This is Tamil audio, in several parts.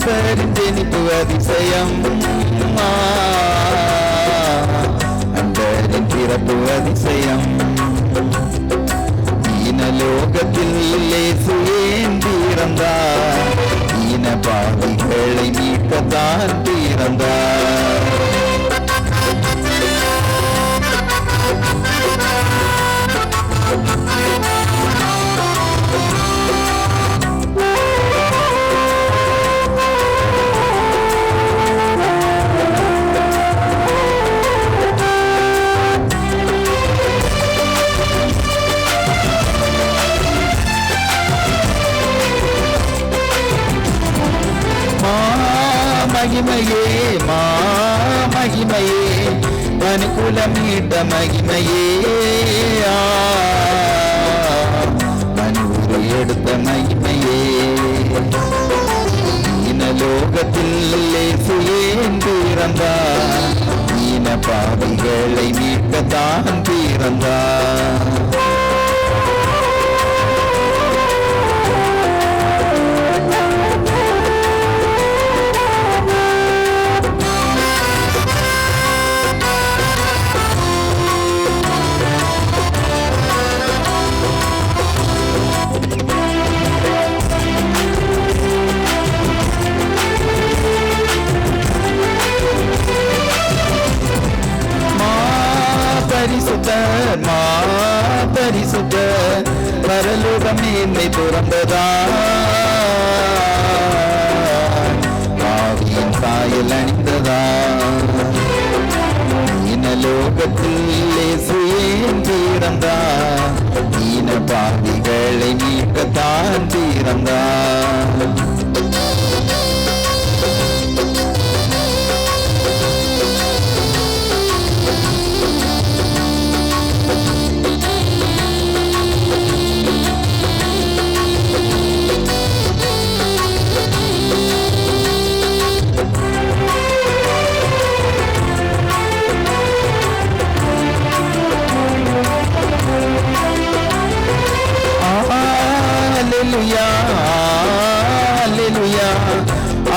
கர்த்தரின் ஜெனிப்பு அதிசயம், அண்டரின் பிறப்பு அதிசயம். ஈனலோகத்தில் இயேசு ஏன் பிறந்தார்? ஈன பாவிகளை மீட்கத்தான் பிறந்தார். மகிமையே மகிமையே மனுக்குலமீட்ட மகிமையே, மனுவுரு எடுத்த மகிமையே. ஈனலோகத்தில் இயேசு ஏன் பிறந்தார்? ஈன பாவிகளை மீட்கத்தான் பிறந்தார். பரிசுத்த பரலோகம் என்னை துறந்ததா, பாவியின் சாயல் அணிந்ததா. ஈனலோகத்தில் இயேசு ஏன் பிறந்தார்? ஈன பாவிகளை மீட்கத்தான் பிறந்தார்.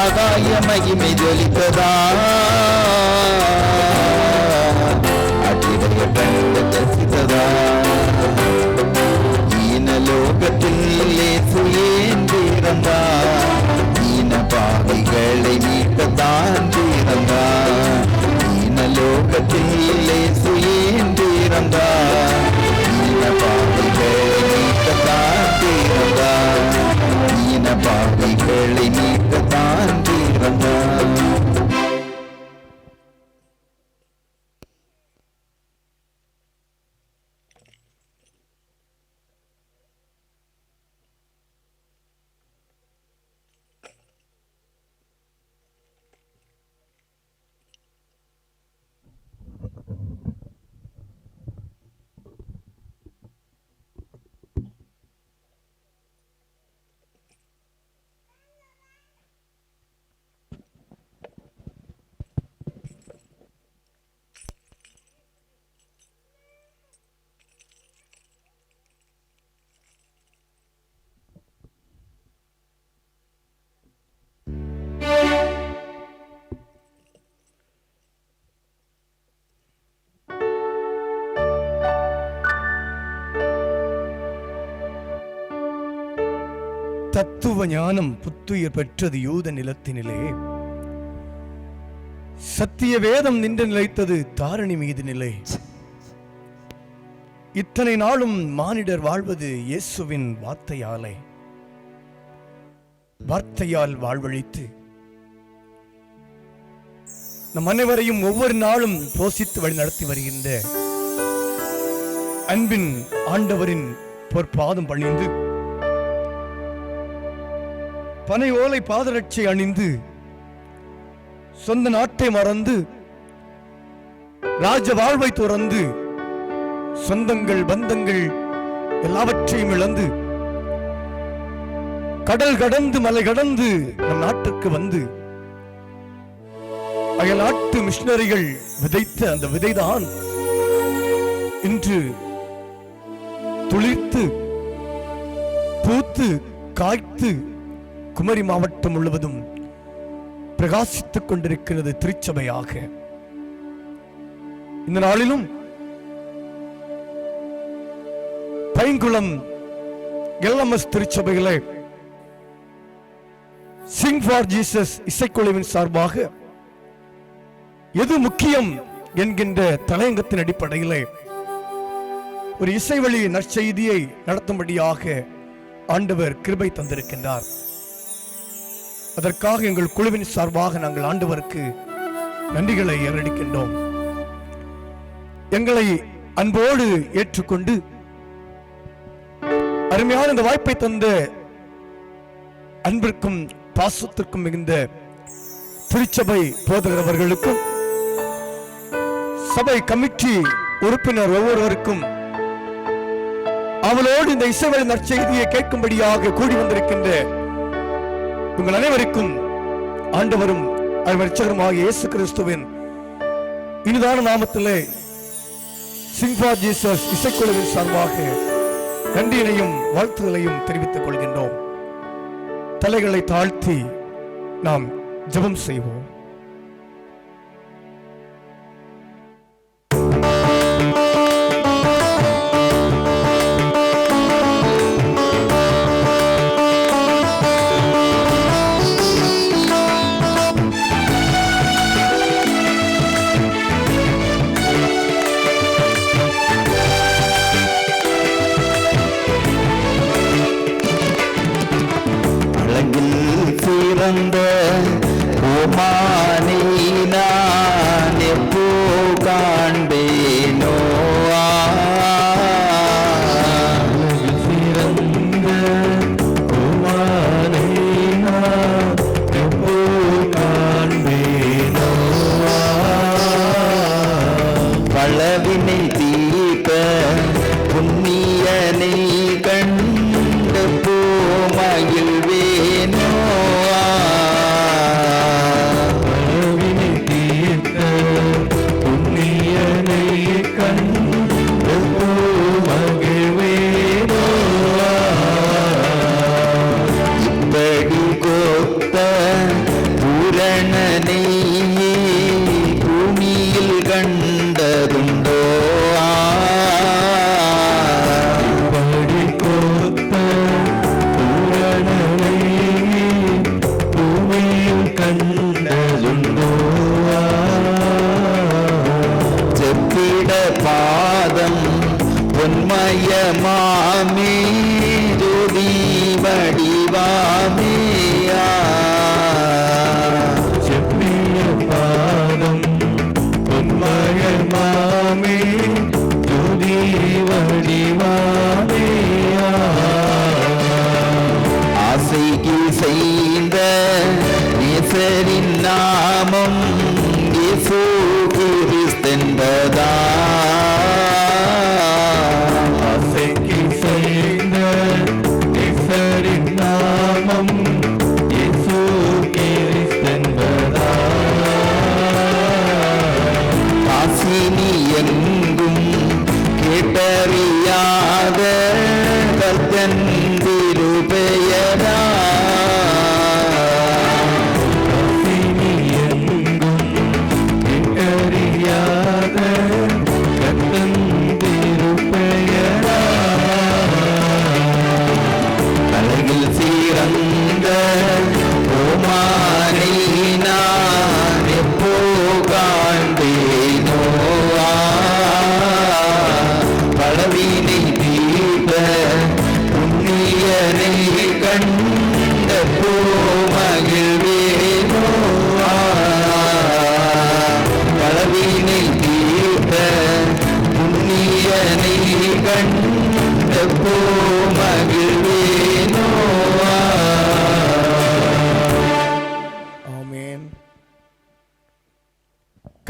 ஆகாய மகிமை ஜொலித்ததா, அகிடைய கண்டு தரிசித்ததா. ஈனலோகத்தில் இயேசு ஏன் பிறந்தார்? ஈன பாவிகளை மீட்கத்தான் பிறந்தார். ஈனலோகத்தில் இயேசு ஏன் பிறந்தார்? ஈன பாவிகளை மீட்கத்தான் பிறந்தார். ஈன பாவிகளை மீட்கத்தான் பிறந்தார். தத்துவ ஞானம் புத்துயிர் பெற்றது யூத நிலத்தினிலே. சத்திய வேதம் நின்று நிலைத்தது தாரணி மீது நிலை. இத்தனை நாளும் மானிடர் வாழ்வது இயேசுவின் வார்த்தையாலே. வார்த்தையால் வாழ்வழித்து நம் அனைவரையும் ஒவ்வொரு நாளும் போஷித்து வழி நடத்தி வருகின்ற அன்பின் ஆண்டவரின் பொற்பாதம் பணிந்து பனை ஓலை பாதரட்சை அணிந்து சொந்த நாட்டை மறந்து ராஜ வாழ்வை துறந்து சொந்தங்கள் பந்தங்கள் எல்லாவற்றையும் இழந்து கடல் கடந்து மலை கடந்து நம் நாட்டுக்கு வந்து அயல்நாட்டு மிஷனரிகள் விதைத்த அந்த விதைதான் இன்று துளிர்த்து பூத்து காய்த்து குமரி மாவட்டம் முழுவதும் பிரகாசித்துக் கொண்டிருக்கிறது திருச்சபையாக. இந்த நாளிலும் பைங்குளம் எல்எம்எஸ் திருச்சபைகளை சிங் ஃபார் ஜீசஸ் இசைக்குழுவின் சார்பாக எது முக்கியம் என்கின்ற தலையங்கத்தின் அடிப்படையில் ஒரு இசைவழி நற்செய்தியை நடத்தும்படியாக ஆண்டவர் கிருபை தந்திருக்கின்றார். அதற்காக எங்கள் குழுவின் சார்பாக நாங்கள் ஆண்டவருக்கு நன்றிகளை ஏறெடுக்கின்றோம். எங்களை அன்போடு ஏற்றுக்கொண்டு அருமையான இந்த வாய்ப்பை தந்த அன்பிற்கும் பாசத்திற்கும் மிகுந்த திருச்சபை போதகர் அவர்களுக்கும் சபை கமிட்டி உறுப்பினர் ஒவ்வொருவருக்கும் அவளோடு இந்த இசைவழி நற்செய்தியை கேட்கும்படியாக கூடி வந்திருக்கின்ற உங்கள் அனைவருக்கும் ஆண்டவரும் இரட்சகருமாகிய இயேசு கிறிஸ்துவின் இனிதான நாமத்திலே சிங் ஃபார் ஜீசஸ் இசைக்குழுவின் சார்பாக நன்றியினையும் வாழ்த்துதலையும் தெரிவித்துக் கொள்கின்றோம். தலைகளை தாழ்த்தி நாம் ஜெபம் செய்வோம்.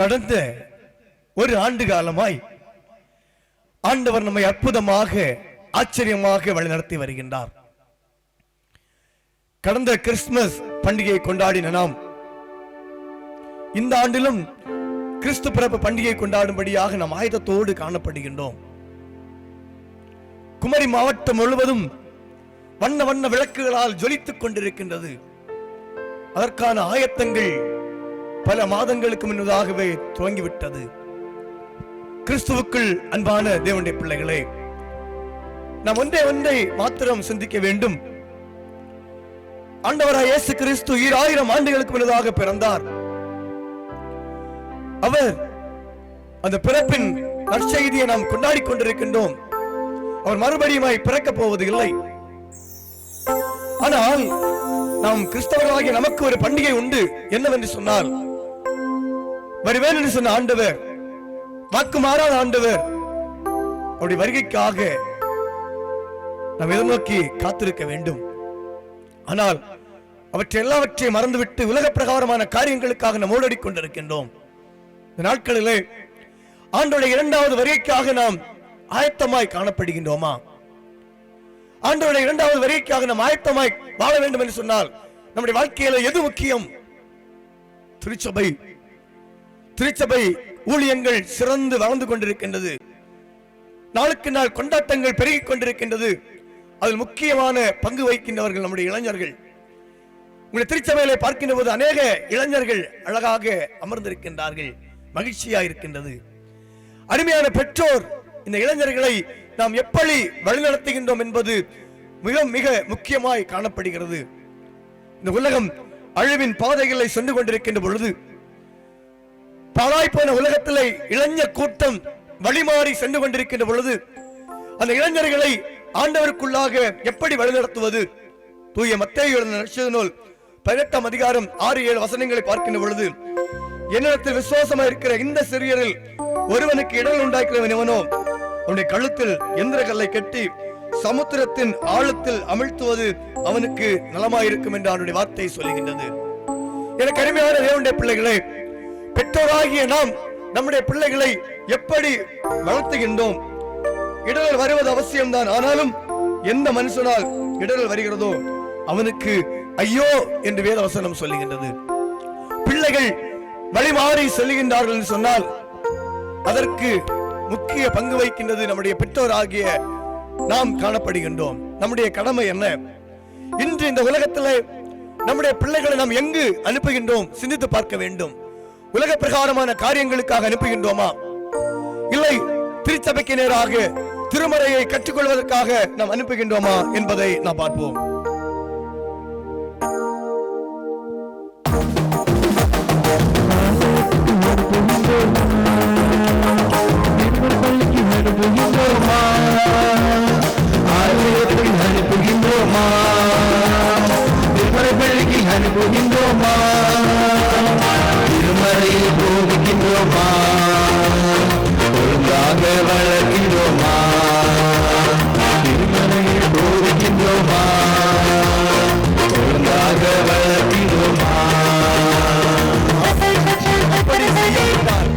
கடந்த ஒரு ஆண்டு காலமாய் ஆண்டவர் நம்மை அற்புதமாக ஆச்சரியமாக வழிநடத்தி வருகின்றார். கடந்த கிறிஸ்துமஸ் பண்டிகையை கொண்டாடின நாம் இந்த ஆண்டிலும் கிறிஸ்து பிறப்பு பண்டிகை கொண்டாடும்படியாக நாம் ஆயத்தத்தோடு காணப்படுகின்றோம். குமரி மாவட்டம் முழுவதும் வண்ண வண்ண விளக்குகளால் ஜொலித்துக் கொண்டிருக்கின்றது. அதற்கான ஆயத்தங்கள் பல மாதங்களுக்கு முன்னதாகவே துவங்கிவிட்டது. கிறிஸ்துவுக்குள் அன்பான தேவனுடைய பிள்ளைகளே, நாம் ஒன்றை மாத்திரம் சிந்திக்க வேண்டும். ஆண்டவராய் இயேசு கிறிஸ்து 2000 ஆண்டுகளுக்கு முன்னதாக பிறந்தார். அவர் அந்த பிறப்பின் நற்செய்தியை நாம் கொண்டாடி கொண்டிருக்கின்றோம். அவர் மறுபடியும் பிறக்க போவது இல்லை. ஆனால் நாம் கிறிஸ்தவர்களாகிய நமக்கு ஒரு பண்டிகை உண்டு. என்னவென்று சொன்னால், வருவேன் என்று சொன்ன ஆண்டவர், வாக்கு மாறாத ஆண்டவர், அவருடைய வருகைக்காக நாம் எதிர்நோக்கி காத்திருக்க வேண்டும். ஆனால் அவற்றை எல்லாவற்றையும் மறந்துவிட்டு உலக பிரகாரமான காரியங்களுக்காக நாம் ஓடடி கொண்டிருக்கின்றோம். இந்த நாட்களிலே ஆண்டவருடைய 2வது வருகைக்காக நாம் ஆயத்தமாய் காணப்படுகின்றோமா? ஆண்டவருடைய 2வது வருகைக்காக நாம் ஆயத்தமாய் வாழ வேண்டும் என்று சொன்னால் நம்முடைய வாழ்க்கையில எது முக்கியம்? திருச்சபை ஊழியங்கள் சிறந்து வளர்ந்து கொண்டிருக்கின்றது. நாளுக்கு நாள் கொண்டாட்டங்கள் பெருகிக் கொண்டிருக்கின்றது. அதில் முக்கியமான பங்கு வகிக்கின்றவர்கள் நம்முடைய இளைஞர்கள். உங்களை திருச்சபையிலே பார்க்கின்ற போது அநேக இளைஞர்கள் அழகாக அமர்ந்திருக்கின்றார்கள். மகிழ்ச்சியா இருக்கின்றது. அருமையான பெற்றோர் இந்த இளைஞர்களை நாம் எப்படி வழிநடத்துகின்றோம் என்பது மிக மிக முக்கியமாய் காணப்படுகிறது. இந்த உலகம் அழிவின் பாதைகளை சென்று கொண்டிருக்கின்ற பொழுது, பாழாய்ப்போன உலகத்திலே இளைஞர் கூட்டம் வழிமாறி சென்று கொண்டிருக்கின்ற பொழுது, அந்த இளைஞர்களை ஆண்டவருக்குள்ளாக எப்படி வழிநடத்துவது? தூய மத்தேயு எழுதின நற்செய்தி நூல் 18ஆம் அதிகாரம் 6-7 வசனங்களை பார்க்கின்ற பொழுது, என்னிடத்தில் விசுவாசமா இருக்கிற இந்த சிறியரில் ஒருவனுக்கு இடல் உண்டாக்கிறவன் எவனோ அவனுடைய கழுத்தில் எந்திர கல்லை கட்டி சமுத்திரத்தின் ஆழத்தில் அமிழ்த்துவது அவனுக்கு நலமாயிருக்கும் என்று அவனுடைய வார்த்தை சொல்லுகின்றது. எனக்கு அருமையான தேவனுடைய பிள்ளைகளே, பெற்றோராகிய நாம் நம்முடைய பிள்ளைகளை எப்படி வளர்த்துகின்றோம்? இடரல் வருவது அவசியம்தான். ஆனாலும் எந்த மனுஷனால் இடரல் வருகிறதோ அவனுக்கு ஐயோ என்று வேத வசனம் சொல்லுகின்றது. பிள்ளைகள் வழிமாறி செல்லுகின்றார்கள் என்று சொன்னால் அதற்கு முக்கிய பங்கு வகிக்கின்றது நம்முடைய பெற்றோராகிய நாம் காணப்படுகின்றோம். நம்முடைய கடமை என்ன? இன்று இந்த உலகத்தில் நம்முடைய பிள்ளைகளை நாம் எங்கு அனுப்புகின்றோம்? சிந்தித்து பார்க்க வேண்டும். உலக பிரகாரமான காரியங்களுக்காக அனுப்புகின்றோமா, இல்லை திருச்சபைக்கு நேராக திருமறையை கற்றுக்கொள்வதற்காக நாம் அனுப்புகின்றோமா என்பதை நாம் பார்ப்போம். திருமறையில் போகின்றோமா? ஒழுங்காக வளர்கின்றோமா? திருமறையில் போகின்றோமா? ஒழுங்காக வளர்கின்றோமா? அப்படி செய்யவிட்டால்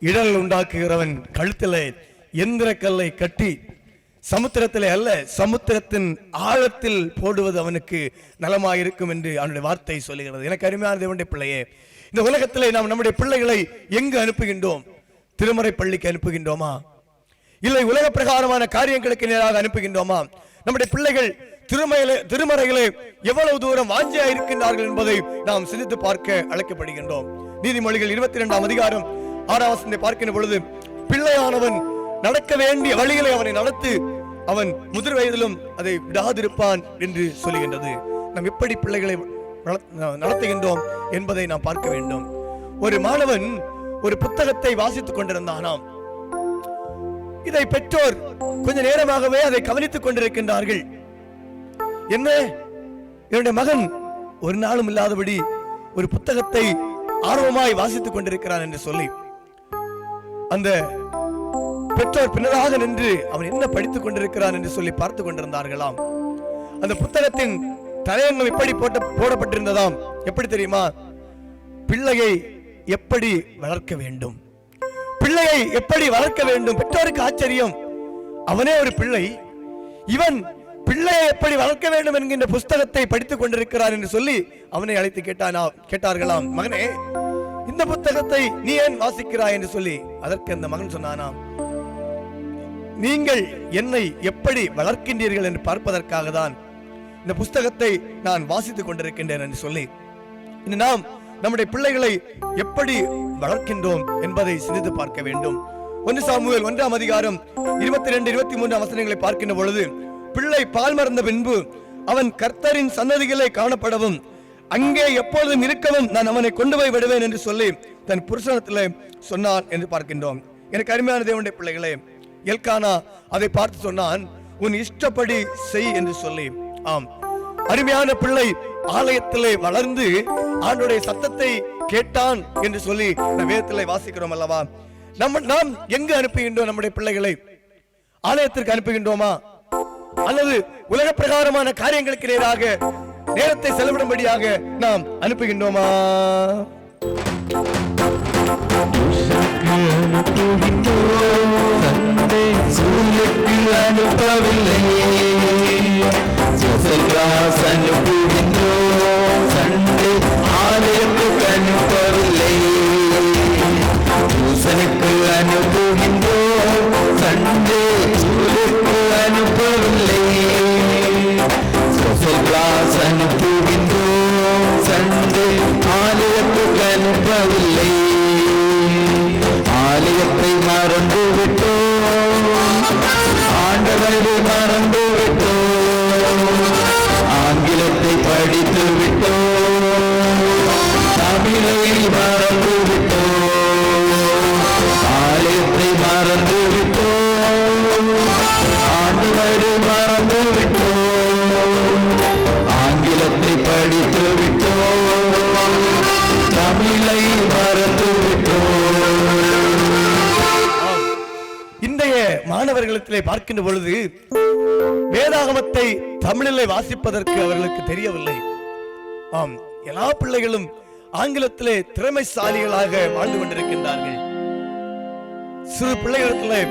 இடல் உண்டாக்குகிறவன் கழுத்திலே எந்திர கல்லை கட்டி சமுத்திரத்திலே அல்ல சமுத்திரத்தின் ஆழத்தில் போடுவது அவனுக்கு நலமாயிருக்கும் என்று அவனுடைய வார்த்தை சொல்லுகிறது. எனக்கு அருமையான தேவனுடைய பிள்ளையே, இந்த உலகத்திலே நாம் நம்முடைய பிள்ளைகளை எங்கு அனுப்புகின்றோம்? திருமறை பள்ளிக்கு அனுப்புகின்றோமா, இல்லை உலக பிரகாரமான காரியங்களுக்கு நேராக அனுப்புகின்றோமா? நம்முடைய பிள்ளைகள் திருமறைகளை எவ்வளவு தூரம் வாஞ்சியா இருக்கின்றார்கள் என்பதை நாம் சிந்தித்து பார்க்க அழைக்கப்படுகின்றோம். நீதிமொழிகள் 22ஆம் அதிகாரம் 6ஆம் வசனத்தை பார்க்கின்ற பொழுது, பிள்ளையானவன் நடக்க வேண்டிய வழிகளை அவனை நடத்து, அவன் முதிர் வயதிலும் அதை விடாதிருப்பான் என்று சொல்லுகின்றது. நாம் எப்படி பிள்ளைகளை நடத்துகின்றோம் என்பதை நாம் பார்க்க வேண்டும். ஒரு மாணவன் ஒரு புத்தகத்தை வாசித்துக் கொண்டிருந்தானாம். இதை பெற்றோர் கொஞ்ச நேரமாகவே அதை கவனித்துக் கொண்டிருக்கின்றார்கள். என்ன, என்னுடைய மகன் ஒரு நாளும் இல்லாதபடி ஒரு புத்தகத்தை ஆர்வமாய் வாசித்துக் கொண்டிருக்கிறான் என்று சொல்லி அந்த பெற்றோர் பின்னதாக நின்று அவன் என்ன படித்துக் கொண்டிருக்கிறான் என்று சொல்லி பார்த்து கொண்டிருந்தார்களாம். அந்த புத்தகத்தின் தலையங்கம் எப்படி போடப்பட்டிருந்ததாம். எப்படி தெரியுமா? பிள்ளையை எப்படி வளர்க்க வேண்டும், பிள்ளையை எப்படி வளர்க்க வேண்டும். பெற்றோருக்கு ஆச்சரியம், அவனே ஒரு பிள்ளை, இவன் பிள்ளையை எப்படி வளர்க்க வேண்டும் என்கின்ற புஸ்தகத்தை படித்துக் கொண்டிருக்கிறார் என்று சொல்லி அவனை அழைத்து கேட்டார்களாம், மகனே இந்த புத்தகத்தை நீ ஏன் வாசிக்கிறாய் என்று சொல்லி. அதற்கு அந்த மகன் சொன்னானாம், நீங்கள் என்னை எப்படி வளர்க்கின்றீர்கள் என்று பார்ப்பதற்காக தான் இந்த புஸ்தகத்தை நான் வாசித்துக் கொண்டிருக்கின்றேன் என்று சொல்லி. நாம் நம்முடைய பிள்ளைகளை எப்படி வளர்க்கின்றோம் என்பதை சிந்தித்து பார்க்க வேண்டும். 1 சாமுவேல் 1ஆம் அதிகாரம் 22, 23 வசனங்களை பார்க்கின்ற பொழுது, பிள்ளை பால் மறந்த பின்பு அவன் கர்த்தரின் சன்னதிகளை காணப்படவும் அங்கே எப்பொழுதும் இருக்கவும் நான் அவனை கொண்டு போய் விடுவேன் என்று சொல்லி தன் புருஷனத்திலே சொன்னான் என்று பார்க்கின்றோம். எனக்கு அருமையான தேவனுடைய பிள்ளைகளே, எல்கானா அதை பார்த்து சொன்னான், உன் இஷ்டப்படி செய் என்று சொல்லி. ஆம், அருமையான பிள்ளை ஆலயத்திலே வளர்ந்து ஆண்டவருடைய சத்தத்தை கேட்டான் என்று சொல்லி நாம் வேதத்திலே வாசிக்கிறோம் அல்லவா? நாம் எங்கு அனுப்புகின்றோம் நம்முடைய பிள்ளைகளை? ஆலயத்திற்கு அனுப்புகின்றோமா, அல்லது உலக பிரகாரமான காரியங்களுக்கு நேராக நேரத்தை செலவிடும்படியாக நாம் அனுப்புகின்றோமா? அனுப்பவில்லை, சண்டே ஆலயத்துக்கு அனுப்பவில்லை, டியூஷனுக்கு அனுப்புகின்றோம், சண்டே ஸ்கூலுக்கு அனுப்பவில்லை, ஸ்பெஷல் கிளாஸ் அனுப்புகின்றோம், சண்டே ஆலயத்துக்கு அனுப்பவில்லை. ஆலயத்தை மறந்து விட்டோம், ஆண்டவரை மறந்து விட்டோம், ஆங்கிலத்தை படித்து விட்டோம், தமிழை மறந்து விட்டோம், ஆலயத்தை மறந்து விட்டோம், ஆண்டவரை மறந்து விட்டோம், ஆங்கிலத்தை படித்து விட்டோம், தமிழை மறந்து விட்டோம். இன்றைய மாணவர்களிடத்திலே பார்க்கின்ற பொழுது வேதாகமத்தை தமிழிலே வாசிப்பதற்கு அவர்களுக்கு தெரியவில்லை. ஆம், எல்லா பிள்ளைகளும் ஆங்கிலத்திலே திறமைசாலிகளாக வாழ்ந்து கொண்டிருக்கின்றார்கள். சிறு பிள்ளைகளிடத்திலே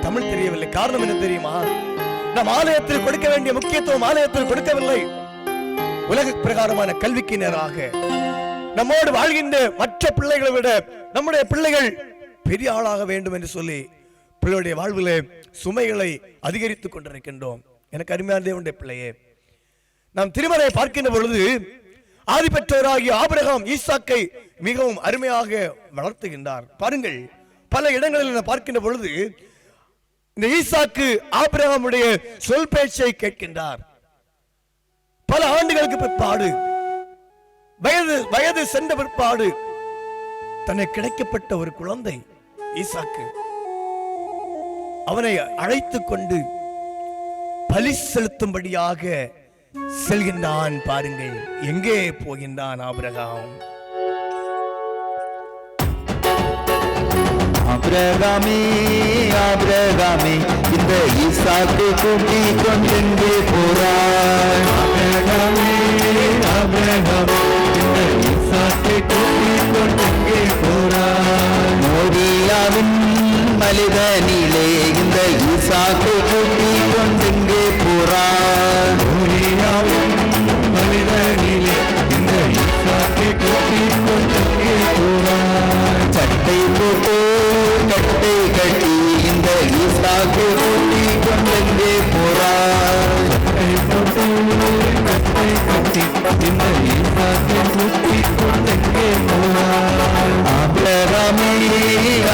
தமிழ் தெரியவில்லை. காரணம் என்ன தெரியுமா? நாம் ஆலயத்தில் கொடுக்க வேண்டிய முக்கியத்துவம் ஆலயத்தில் கொடுக்கவில்லை. உலக பிரகாரமான கல்விக்கு நேராக நம்மோடு வாழ்கின்ற மற்ற பிள்ளைகளை விட நம்முடைய பிள்ளைகள் பெரிய ஆளாக வேண்டும் என்று சொல்லி பிள்ளைகளுடைய வாழ்விலே சுமைகளை அதிகரித்துக் கொண்டிருக்கின்றோம். எனக்கு அருமையான தேவனுடைய பிள்ளையே, நாம் திருமறையை பார்க்கின்ற பொழுது ஆதி பெற்றோராகிய ஆபிரகாம் ஈசாக்கை மிகவும் அருமையாக வளர்த்துகின்றார். பாருங்கள், பல இடங்களில் பார்க்கின்ற பொழுது இந்த ஈசாக்கு ஆபிரகாமுடைய சொல் பேச்சை கேட்கின்றார். பல ஆண்டுகளுக்கு பிற்பாடு, வயது சென்ற பிற்பாடு தன்னை கிடைக்கப்பட்ட ஒரு குழந்தை ஈசாக்கு அவனை அழைத்துக் கொண்டு பலி செலுத்தும்படியாக செல்கின்றான். பாருங்கள், எங்கே போகின்றான் ஆபிரகாம்? ஆபிரகாமே, ஆபிரகாமே, இந்த ஈசாக்கை கூட்டிக் கொண்டெங்கே போறாய்? ஆபிரகாமே, ஆபிரகாமே, இந்த ஈசாக்கை கூட்டிக் கொண்டெங்கே போறாய்? மோரியாவின் மலிதனிலே இந்த ஈசாக்கை கூட்டிக் கொண்டெங்கே போறாய்? மோரியாவின் மலிதனிலே இந்த ஈசாக்கை கூட்டிக் கொண்டெங்கே போறாய்? சட்டை போட்டு கட்டை கட்டி இந்த ஈசாக்கை கூட்டிக் கொண்டெங்கே போறாய்? சட்டை போட்டு கட்டை கட்டி இந்த ஈசாக்கை கூட்டிக் கொண்டெங்கே போறாய்? ஆபிரகாமே,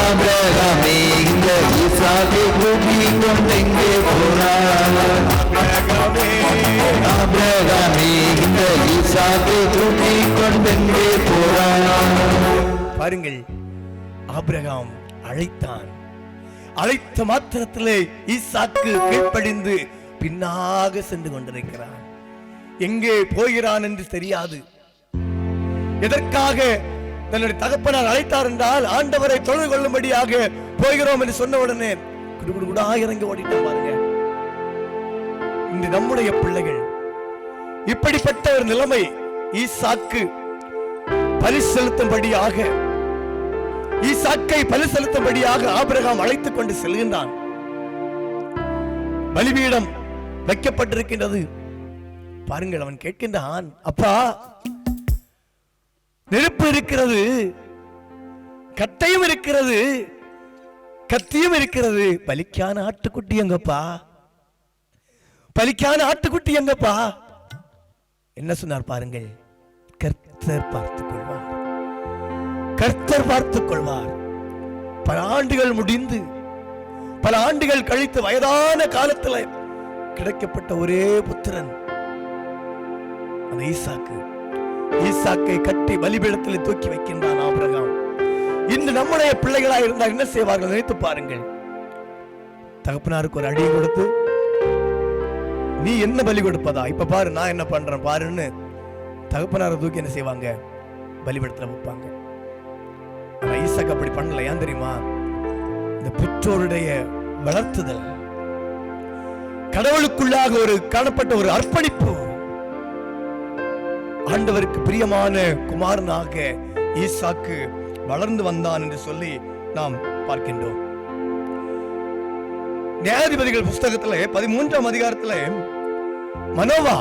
ஆபிரகாமே, இந்த ஈசாக்கை கூட்டிக் கொண்டெங்கே போறாய்? ஆபிரகாமே, ஆபிரகாமே, இந்த ஈசாக்கை கூட்டிக் கொண்டெங்கே போறாய்? பாருங்கள், ஆபிரகாம் அழைத்தான். அழைத்த மாத்திரத்திலே ஈசாக்கு கீழ்ப்படிந்து பின்னாக சென்று கொண்டிருக்கிறான். எங்கே போகிறான் என்று தெரியாது. எதற்காக தன்னுடைய தகப்பனார் அழைத்தார் என்றால் ஆண்டவரை தொழுது கொள்ளும்படியாக போகிறோம் என்று சொன்ன உடனே குடுகுடுகுடா இறங்கி ஓடிட்டான். பாருங்க, இந்த நம்முடைய பிள்ளைகள் இப்படிப்பட்ட ஒரு நிலைமை. ஈசாக்கு பலி செலுத்தும்படியாக, ஈசாக்கை பலி செலுத்தும்படியாக ஆபிரகாம் அழைத்துக் கொண்டு செல்கின்றான். பலிபீடம் வைக்கப்பட்டிருக்கின்றது. பாருங்கள், அவன் கேட்கின்றான், அப்பா நெருப்பு இருக்கிறது, கட்டையும் இருக்கிறது, கத்தியும் இருக்கிறது, பலிக்கான ஆட்டுக்குட்டி எங்கப்பா? பலிக்கான ஆட்டுக்குட்டி எங்கப்பா? என்ன சொன்னார் பாருங்கள், கர்த்தர் பார்த்துக் கொள்வார், கர்த்தர் பார்த்துக் கொள்வார். பல ஆண்டுகள் முடிந்து, பல ஆண்டுகள் கழித்து வயதான காலத்தில் கிடைக்கப்பட்ட ஒரே புத்திரன் அந்த ஈசாக்கு. ஈசாக்கை கட்டி பலிபீடத்தில் தூக்கி வைக்கின்றான் ஆபிரகாம். இன்று நம்முடைய பிள்ளைகளாக இருந்தால் என்ன செய்வார்கள் நினைத்து பாருங்கள். தகப்பனாருக்கு ஒரு அடி கொடுத்து, நீ என்ன பலி கொடுப்பதா, இப்ப பாரு நான் என்ன பண்றேன் பாருன்னு தகப்பனாரை தூக்கி என்ன செய்வாங்க, பலிபீடத்தில் வைப்பாங்க. ஆனா ஈசாக்கு அப்படி பண்ணல. ஏன் தெரியுமா? இந்த பெற்றோருடைய வளர்த்துதல், கடவுளுக்குள்ளாக ஒரு காணப்பட்ட ஒரு அர்ப்பணிப்பு, ஆண்டவருக்கு பிரியமான குமாரனாக ஈசாக்கு வளர்ந்து வந்தான் என்று சொல்லி நாம் பார்க்கின்றோம். நியாயாதிபதிகள் புஸ்தகத்திலே 13ஆம் அதிகாரத்திலே மனோவா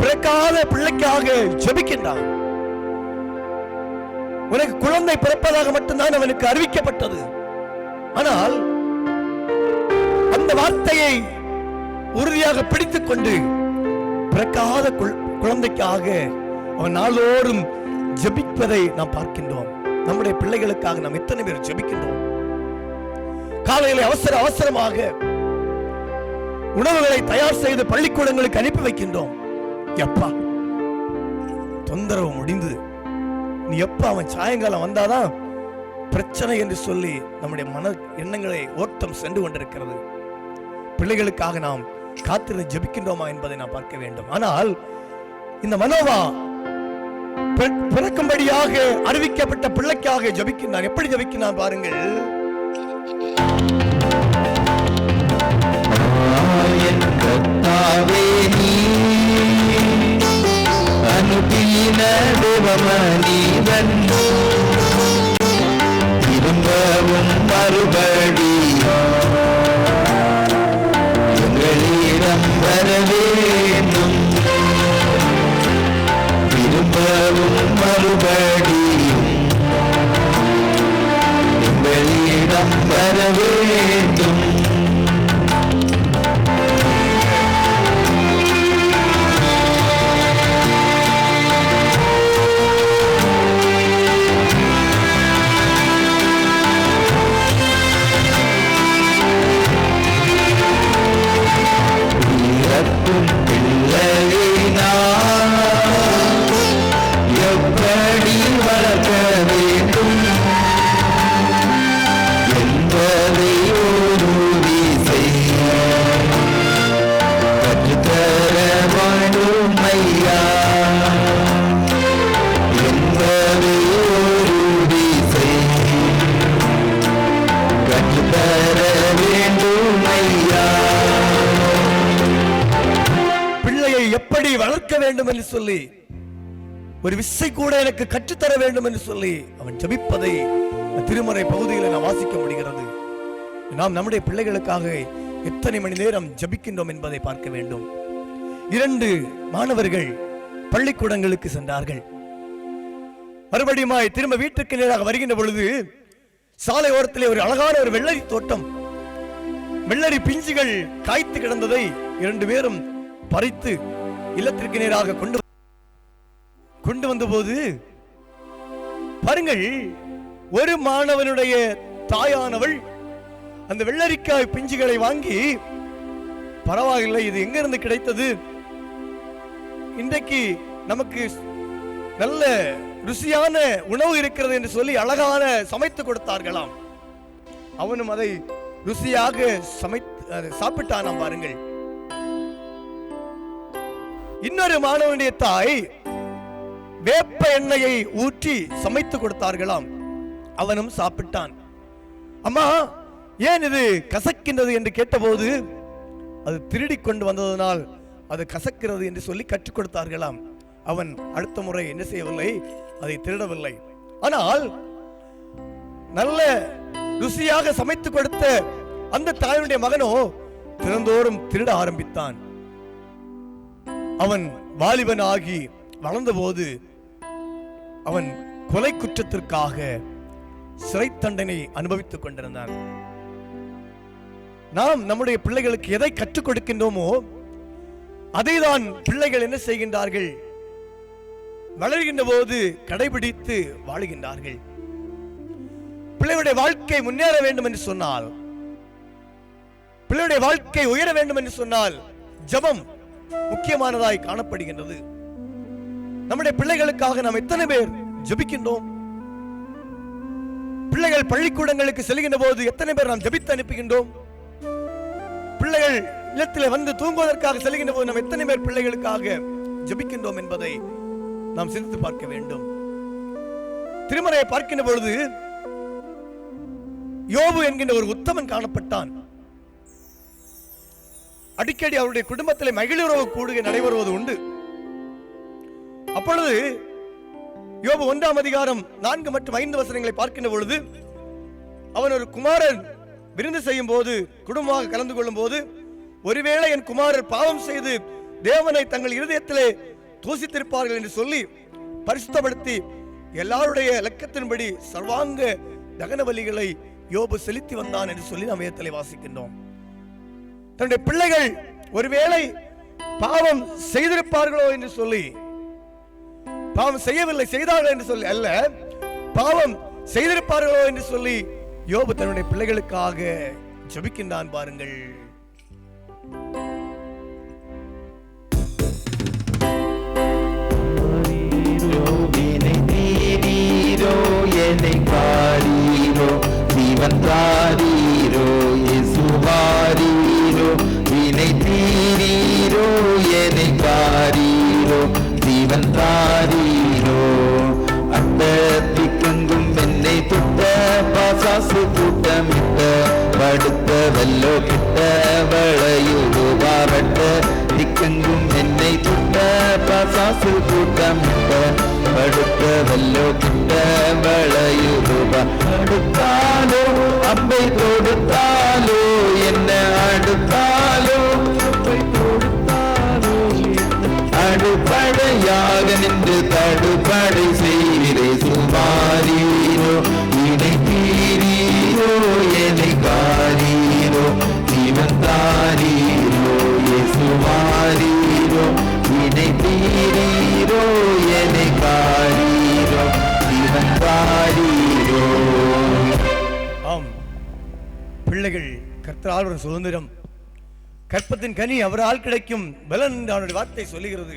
பிறக்காத பிள்ளைக்காக ஜெபிக்கின்றான். உனக்கு குழந்தை பிறப்பதாக மட்டும்தான் அவனுக்கு அறிவிக்கப்பட்டது. ஆனால் அந்த வார்த்தையை உறுதியாக பிடித்துக் கொண்டு பிறக்காத குழந்தைக்காக அவன் நாளோறும் ஜெபிப்பதை நாம் பார்க்கின்றோம். நம்முடைய பிள்ளைகளுக்காக நாம் எத்தனை பேர் ஜெபிக்கின்றோம்? காலையில் அவசரமாக உணவுகளை தயார் செய்து பள்ளிக்கூடங்களுக்கு அனுப்பி வைக்கின்றோம். எப்பா தொந்தரவு முடிந்து, நீ எப்ப அவன் சாயங்காலம் வந்தாதான் பிரச்சனை என்று சொல்லி நம்முடைய மன எண்ணங்களை ஓட்டம் சென்று கொண்டிருக்கிறது. பிள்ளைகளுக்காக நாம் காத்திருந்து ஜெபிக்கின்றோமா என்பதை நாம் பார்க்க வேண்டும். ஆனால் இந்த மனோவா பிறக்கும்படியாக அறிவிக்கப்பட்ட பிள்ளைக்காக ஜெபிக்கின்றான். எப்படி ஜெபிக்கின்றான் பாருங்கள். கர்த்தாவே நீ அனுப்பின தேவமனிதன், திரும்பவும் மறுபடி எங்களிடம் வர வேண்டும், திரும்பவும் மறுபடியும் எங்களிடம் வர வேண்டும். எப்படி வளர்க்க வேண்டும் என்பதை உறுதி செய்ய கற்றுத்தர வேண்டும் ஐயா, என்பதை உறுதி செய்ய கற்றுத்தர வேண்டும் ஐயா. பிள்ளையை எப்படி வளர்க்க வேண்டும் என்று சொல்லி, ஒரு விசை கூட எனக்கு கற்றுத்தர வேண்டும் என்று சொல்லி அவன் ஜெபிப்பதை திருமறை பகுதியில் நாம் வாசிக்க முடிகிறது. நாம் நம்முடைய பிள்ளைகளுக்காக எத்தனை மணி நேரம் ஜெபிக்கின்றோம் என்பதை பார்க்க வேண்டும். 2 மாணவர்கள் பள்ளிக்கூடங்களுக்கு சென்றார்கள். மறுபடியும் திரும்ப வீட்டுக்கு நேராக வருகின்ற பொழுது சாலை ஓரத்திலே ஒரு அழகான ஒரு வெள்ளரி தோட்டம், வெள்ளரி பிஞ்சுகள் காய்த்து கிடந்ததை 2 பேரும் பறித்து இல்லத்திற்கு நேராக கொண்டு வந்த போது பாருங்கள், ஒரு மாணவனுடைய தாயானவள் அந்த வெள்ளரிக்காய் பிஞ்சுகளை வாங்கி, பரவாயில்லை இது எங்க இருந்து கிடைத்தது, இன்றைக்கு நமக்கு நல்ல ருசியான உணவு இருக்கிறது என்று சொல்லி அழகான சமைத்து கொடுத்தார்களாம். அவனும் அதை ருசியாக சாப்பிட்டானாம் பாருங்கள். இன்னொரு மாணவனுடைய தாய் வேப்ப எண்ணெயை ஊற்றி சமைத்து கொடுத்தார்களாம். அவனும் சாப்பிட்டான். அம்மா, ஏன் இது கசக்கின்றது என்று கேட்டபோது அது திருடி கொண்டு வந்ததனால் அது கசக்கிறது என்று சொல்லி கற்றுக் கொடுத்தார்களாம். அவன் அடுத்த முறை என்ன செய்யவில்லை, அதை திருடவில்லை. ஆனால் நல்ல ருசியாக சமைத்து கொடுத்த அந்த தாயுடைய மகனோ தினந்தோறும் திருட ஆரம்பித்தான். அவன் வாலிபன் ஆகி வளர்ந்த போது அவன் கொலை குற்றத்திற்காக சிறை தண்டனை அனுபவித்துக் கொண்டிருந்தான். நாம் நம்முடைய பிள்ளைகளுக்கு எதை கற்றுக் கொடுக்கின்றோமோ அதைதான் பிள்ளைகள் என்ன செய்கின்றார்கள், வளர்கின்ற போது கடைபிடித்து வாழுகின்றார்கள். பிள்ளைகளுடைய வாழ்க்கை முன்னேற வேண்டும் என்று சொன்னால், பிள்ளையுடைய வாழ்க்கை உயர வேண்டும் என்று சொன்னால் ஜெபம் முக்கியமானதாய் காணப்படுகின்றது. நம்முடைய பிள்ளைகளுக்காக நாம் எத்தனை பேர் ஜெபிக்கின்றோம்? பிள்ளைகள் பள்ளிக்கூடங்களுக்கு செல்கின்ற போது எத்தனை பேர் நாம் ஜெபித்து அனுப்புகின்றோம்? பிள்ளைகள் இல்லத்தில் வந்து தூங்குவதற்காக செல்கின்ற போது நாம் எத்தனை பேர் பிள்ளைகளுக்காக ஜெபிக்கின்றோம் என்பதை நாம் சிந்தித்து பார்க்க வேண்டும். திருமறையை பார்க்கின்ற பொழுது யோபு என்கின்ற ஒரு உத்தமன் காணப்பட்டான். அடிக்கடி அவருடைய குடும்பத்தில் மகிழுறவு கூடுகை நடைபெறுவது உண்டு. அப்பொழுது யோபு 1ஆம் அதிகாரம் 4 மற்றும் 5 வசனங்களை பார்க்கின்ற பொழுது, அவன் ஒரு குமாரன் விருந்து செய்யும் போது, குடும்பமாக கலந்து கொள்ளும் போது, ஒருவேளை என் குமாரர் பாவம் செய்து தேவனை தங்கள் இருதயத்திலே தூசித்திருப்பார்கள் என்று சொல்லி பரிசுத்தப்படுத்தி எல்லாருடைய இலக்கத்தின்படி சர்வாங்க தகன பலிகளை யோபு செலுத்தி வந்தான் என்று சொல்லி நாம் வேதத்திலே வாசிக்கின்றோம். தன்னுடைய பிள்ளைகள் ஒருவேளை பாவம் செய்திருப்பார்களோ என்று சொல்லி, பாவம் செய்யவில்லை செய்தார்கள் என்று சொல்லி அல்ல, பாவம் செய்திருப்பார்களோ என்று சொல்லி யோபு தன்னுடைய பிள்ளைகளுக்காக ஜெபிக்கின்றான் பாருங்கள். என்னை காரீரோ, ஜீவன் தாரீரோ, இயேசுவாரீரோ, வினை தீரீரோ, என்னை காரீரோ, ஜீவன் தாரீரோ. அண்டத்திற்கெங்கும் என்னை தொட்ட பாசாசு கூட்டமிட்ட படுத்தவல்லோ கிட்ட வளையுரு வாரட்ட திக்கெங்கும் என்னை தொட்ட பாசாசு கூட்டமிட்ட படுத்தவல்லோ கிட்ட வளையுரு அடுத்தாலோ அம்பை கொடுத்தாலோ என்ன அடுத்தாலோ அடுபடையாக நின்று தடுபடை செய்கிறே சுமாரீரோ, இணை தீரீரோ, என்னை காரீரோ, ஜீவன் தாரீரோ, இயேசுவாரீரோ, இணை தீரீரோ, என்னை காரீரோ, ஜீவன் தாரீரோ. ஆம், பிள்ளைகள் கர்த்தரால் ஒரு சுதந்திரம், கற்பத்தின் கனி அவரால் கிடைக்கும் பலன் என்று அவருடைய வார்த்தை சொல்லுகிறது.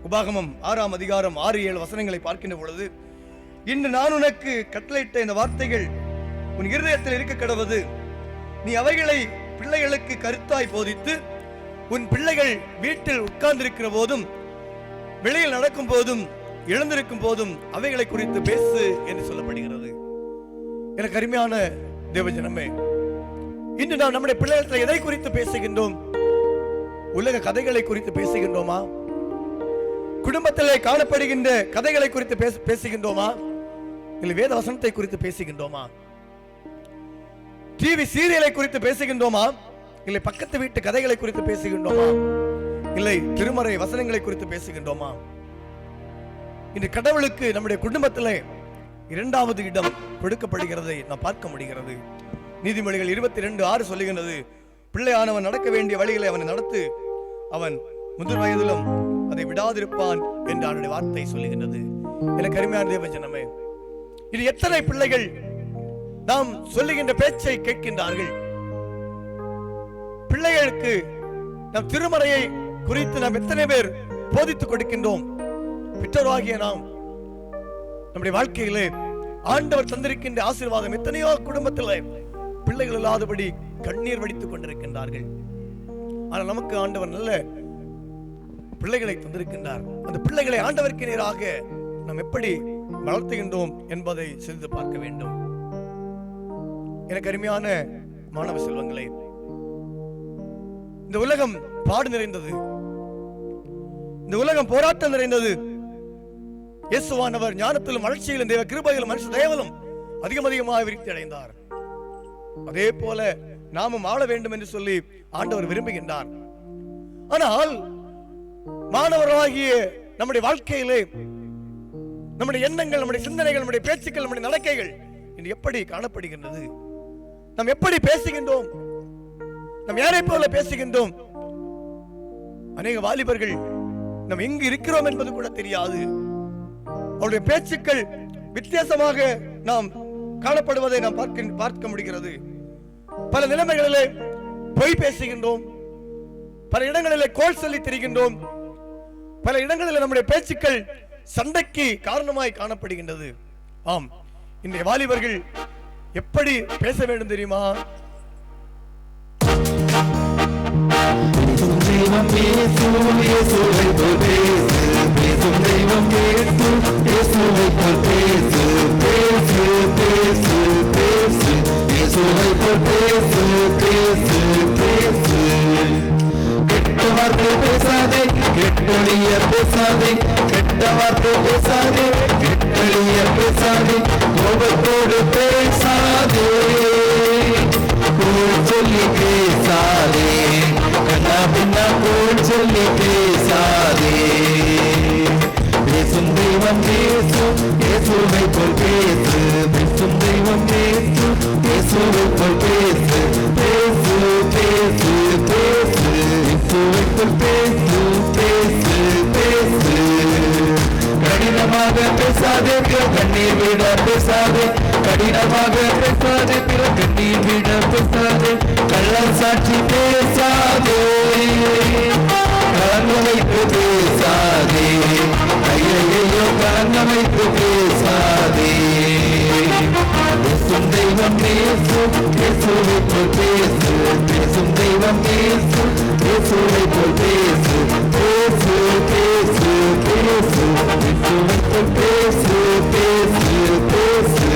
உபாகமம் 6ஆம் அதிகாரம் 6-7 வசனங்களை பார்க்கின்ற பொழுது, இன்று நான் உனக்கு கட்டளையிட்ட இந்த வார்த்தைகள் உன் இருதயத்தில் இருக்க கடவது, நீ அவைகளை பிள்ளைகளுக்கு கருத்தாய் போதித்து உன் பிள்ளைகள் வீட்டில் உட்கார்ந்திருக்கிற போதும் வெளியில் நடக்கும் போதும் எழுந்திருக்கும் போதும் அவைகளை குறித்து பேசு என்று சொல்லப்படுகிறது. எனக்கு அருமையான தேவஜனமே, இன்று நாம் நம்முடைய பிள்ளைகளிடத்தில் எதை குறித்து பேசுகின்றோம்? உலக கதைகளை குறித்து பேசுகின்றோமா? குடும்பத்திலே காணப்படுகின்ற கதைகளை குறித்து பேசுகின்றோமா? இல்லை வேத வசனத்தை குறித்து பேசுகின்றோமா? டிவி சீரியலை குறித்து பேசுகின்றோமா? இல்லை பக்கத்து வீட்டு கதைகளை குறித்து பேசுகின்றோமா? இல்லை திருமறை வசனங்களை குறித்து பேசுகின்றோமா? இன்று கடவுளுக்கு நம்முடைய குடும்பத்திலே 2வது இடம் கொடுக்கப்படுகிறதை நாம் பார்க்க முடிகிறது. நீதிமொழிகள் 22:6 சொல்லுகின்றது, பிள்ளையானவன் நடக்க வேண்டிய வழிகளை அவனை நடத்து, அவன் முதிர் வயதிலும் அதை விடாதிருப்பான் என்று அவனுடைய வார்த்தை சொல்லுகின்றது. எனக்கு அருமையான தேவஜனமே, இது எத்தனை பிள்ளைகள் நாம் சொல்லுகின்ற பேச்சை கேட்கின்றார்கள்? பிள்ளைகளுக்கு நம் திருமறையை குறித்து நாம் எத்தனை பேர் போதித்துக் கொடுக்கின்றோம்? பெற்றோராகிய நாம் நம்முடைய வாழ்க்கையிலே ஆண்டவர் தந்திருக்கின்ற ஆசீர்வாதம் எத்தனையோ குடும்பத்தில் பிள்ளைகள் இல்லாதபடி கண்ணீர் வடித்துக் கொண்டிருக்கின்றார்கள். ஆனால் நமக்கு ஆண்டவர் நல்ல பிள்ளைகளை தந்திருக்கின்றார். அந்த பிள்ளைகளை ஆண்டவருக்கு நேராக நாம் எப்படி வளர்த்துகின்றோம் என்பதை சிறிது பார்க்க வேண்டும். எனக்கு அருமையான மாணவ செல்வங்களே, இந்த உலகம் பாடு நிறைந்தது, இந்த உலகம் போராட்டம் நிறைந்தது. இயேசுவானவர் ஞானத்திலும் வளர்ச்சியிலும் தேவ கிருபையிலும் மனுஷ தயவிலும் அதிகமாக விருத்தி அடைந்தார். அதே போல நாமும் ஆள வேண்டும் என்று சொல்லி ஆண்டவர் விரும்புகின்றார். ஆனால் மாணவராகிய நம்முடைய வாழ்க்கையிலே நம்முடைய எண்ணங்கள், நம்முடைய சிந்தனைகள், நம்முடைய பேச்சுக்கள், நம்முடைய நடக்கைகள் இன்று எப்படி காணப்படுகின்றது? நாம் எப்படி பேசுகின்றோம்? நாம் யாரை போல பேசுகின்றோம்? அநேக வாலிபர்கள் நாம் எங்கு இருக்கிறோம் என்பது கூட தெரியாது. அவருடைய பேச்சுக்கள் வித்தியாசமாக நாம் காணப்படுவதை நாம் பார்க்க முடிகிறது. பல நிலைமைகளிலே பொய் பேசுகின்றோம், பல இடங்களிலே கோல் சொல்லி திரிகின்றோம், பல இடங்களில் நம்முடைய பேச்சுக்கள் சண்டைக்கு காரணமாய் காணப்படுகின்றது. ஆம், இன்றைய வாலிபர்கள் எப்படி பேச வேண்டும் தெரியுமா? தெய்வம் இயேசு, இயேசுவை போல் பேசு, பேசும் தெய்வம் இயேசு, இயேசுவை போல் பேசு, பேசு பேசு பேசு, இயேசுவை போல் பேசு, பேசு பேசு. கெட்ட வார்த்தை பேசாதே, கெட்டொழிய பேசாதே, கெட்ட வார்த்தை பேசாதே, கெட்டொழிய பேசாதே, கோபத்தோடு பேசாதே, கோல் சொல்லி பேசாதே, கண்ணா பின்னா கோல் சொல்லி பேசாதே. பேசும் தெய்வம் இயேசு, இயேசுவை போல் பேசு, பேசும் தெய்வம் இயேசு, இயேசுவை போல் பேசு, பேசு பேசு பேசு, இயேசுவை போல் பேசு, பேசு பேசு. கடினமாக பேசாதே, பிற கண்ணீர் விட பேசாதே, கடினமாக பேசாதே, பிற கண்ணீர் விட பேசாதே, கள்ளம் சாட்சி பேசாதே, கலங்க வைத்து பேசாதே, ஐயையோ கலங்க வைத்து பேசாதே. பேசும் தெய்வம் இயேசு, இயேசுவை போல் பேசு, பேசும் தெய்வம் இயேசு, இயேசுவை போல் பேசு, பேசு பேசு பேசு, இயேசுவை போல் பேசு, பேசு பேசு.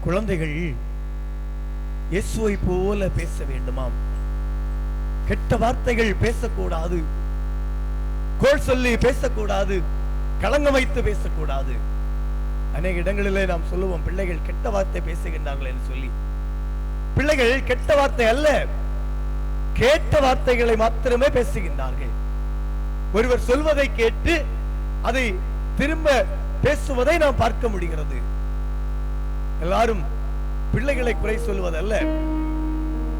குழந்தைகள் இயேசுவை போல பேச வேண்டுமாம். கெட்ட வார்த்தைகள் பேசக்கூடாது, கோல் சொல்லி பேசக்கூடாது, களங்கம் வைத்து பேசக்கூடாது. அநேக இடங்களிலே நாம் சொல்லுவோம், பிள்ளைகள் கெட்ட வார்த்தை பேசுகின்றார்கள் என்று சொல்லி. பிள்ளைகள் கெட்ட வார்த்தை அல்ல, கேட்ட வார்த்தைகளை மாத்திரமே பேசுகின்றார்கள். ஒருவர் சொல்வதை கேட்டு அதை திரும்ப பேசுவதை நாம் பார்க்க முடிகிறது. எல்லாரும் பிள்ளைகளை குறை சொல்வதல்ல,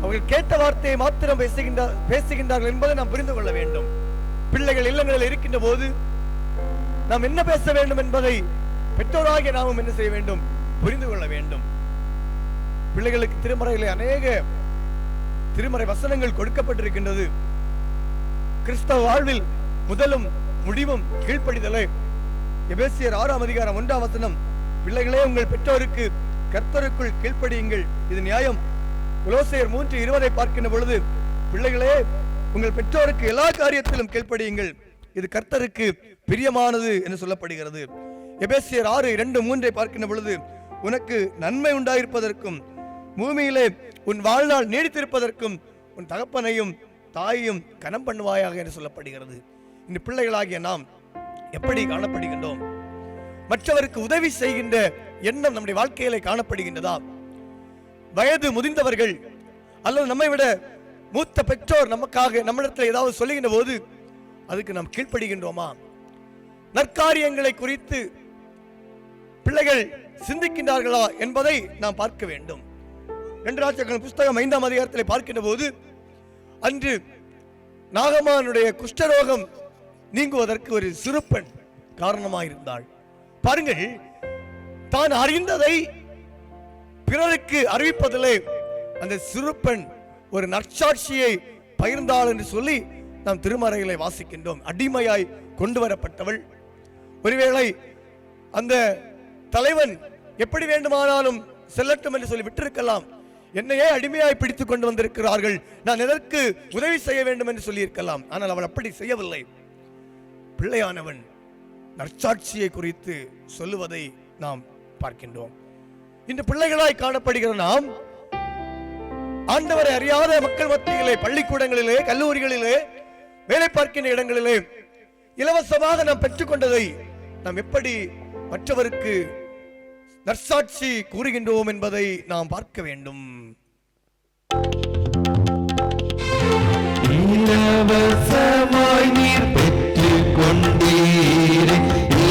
அவர்கள் கேட்ட வார்த்தையை மாத்திரம் பேசுகின்றார்கள் என்பதை நாம் புரிந்து கொள்ள வேண்டும். பிள்ளைகள் இல்லங்களில் இருக்கின்ற போது நாம் என்ன பேச வேண்டும் என்பதை பெற்றோராகிய நாமும் என்ன செய்ய வேண்டும்? புரிந்து கொள்ள வேண்டும். பிள்ளைகளுக்கு திருமறையிலே அநேக திருமறை வசனங்கள் கொடுக்கப்பட்டிருக்கின்றது. கிறிஸ்தவ வாழ்வில் முதலும் முடிவும் கீழ்ப்படிதலே. எபேசியர் 6ஆம் அதிகாரம் 1ஆம் வசனம், பிள்ளைகளே உங்கள் பெற்றோருக்கு கர்த்தருக்குள் கீழ்ப்படியுங்கள், இது நியாயம். கொலோசையர் 3:20 பார்க்கின்ற பொழுது, பிள்ளைகளே உங்கள் பெற்றோருக்கு எல்லா காரியத்திலும் கீழ்ப்படியுங்கள், இது கர்த்தருக்கு பிரியமானது என்று சொல்லப்படுகிறது. எபேசியர் 6:2-3 பார்க்கின்ற பொழுது, உனக்கு நன்மை உண்டாயிருப்பதற்கும் பூமியிலே உன் வாழ்நாள் நீடித்திருப்பதற்கும் உன் தகப்பனையும் தாயையும் கனம் பண்ணுவாயாக என்று சொல்லப்படுகிறது. இந்த பிள்ளைகளாகிய நாம் எப்படி காணப்படுகின்றோம்? மற்றவருக்கு உதவி செய்கின்ற எண்ணம் நம்முடைய வாழ்க்கையிலே காணப்படுகின்றதா? வயது முதிர்ந்தவர்கள் அல்லது நம்மை விட மூத்த பெற்றோர் நமக்காக நம்மிடத்தில் ஏதாவது சொல்லுகின்ற போது அதுக்கு நாம் கீழ்ப்படுகின்றோமா? நற்காரியங்களை குறித்து பிள்ளைகள் சிந்திக்கின்றார்களா என்பதை நாம் பார்க்க வேண்டும். 2 ராஜாக்கள் புஸ்தகம் 5ஆம் அதிகாரத்தில் பார்க்கின்ற போது, அன்று நாகமானுடைய குஷ்டரோகம் நீங்குவதற்கு ஒரு சிறுப்பெண் காரணமாயிருந்தாள். பாருங்கள், தான் அறிந்ததை பிறருக்கு அறிவிப்பதிலே அந்த சிறுப்பெண் ஒரு நற்சாட்சியை பகிர்ந்தாள் என்று சொல்லி நாம் திருமறைகளை வாசிக்கின்றோம். அடிமையாய் கொண்டு வரப்பட்டவள். ஒருவேளை அந்த தலைவன் எப்படி வேண்டுமானாலும் செல்லட்டும் என்று சொல்லி விட்டிருக்கலாம். என்னையே அடிமையாய் பிடித்துக் கொண்டு வந்திருக்கிறார்கள், நான் எதற்கு உதவி செய்ய வேண்டும் என்று சொல்லி இருக்கலாம். ஆனால் அவள் அப்படி செய்யவில்லை. பிள்ளையானவன் நற்சாட்சியை குறித்து சொல்லுவதை நாம் பார்க்கின்றோம். இன்று பிள்ளைகளாய் காணப்படுகிற நாம் ஆண்டவரை அறியாத மக்கள் மத்தியிலே, பள்ளிக்கூடங்களிலே, கல்லூரிகளிலே, வேலை பார்க்கின்ற இடங்களிலே இலவசமாக நாம் பெற்றுக்கொண்டதை நாம் எப்படி மற்றவருக்கு நற்சாட்சி கூறுகின்றோம் என்பதை நாம் பார்க்க வேண்டும். இலவசமாய் நீர் பெற்றுக் கொண்டீரே,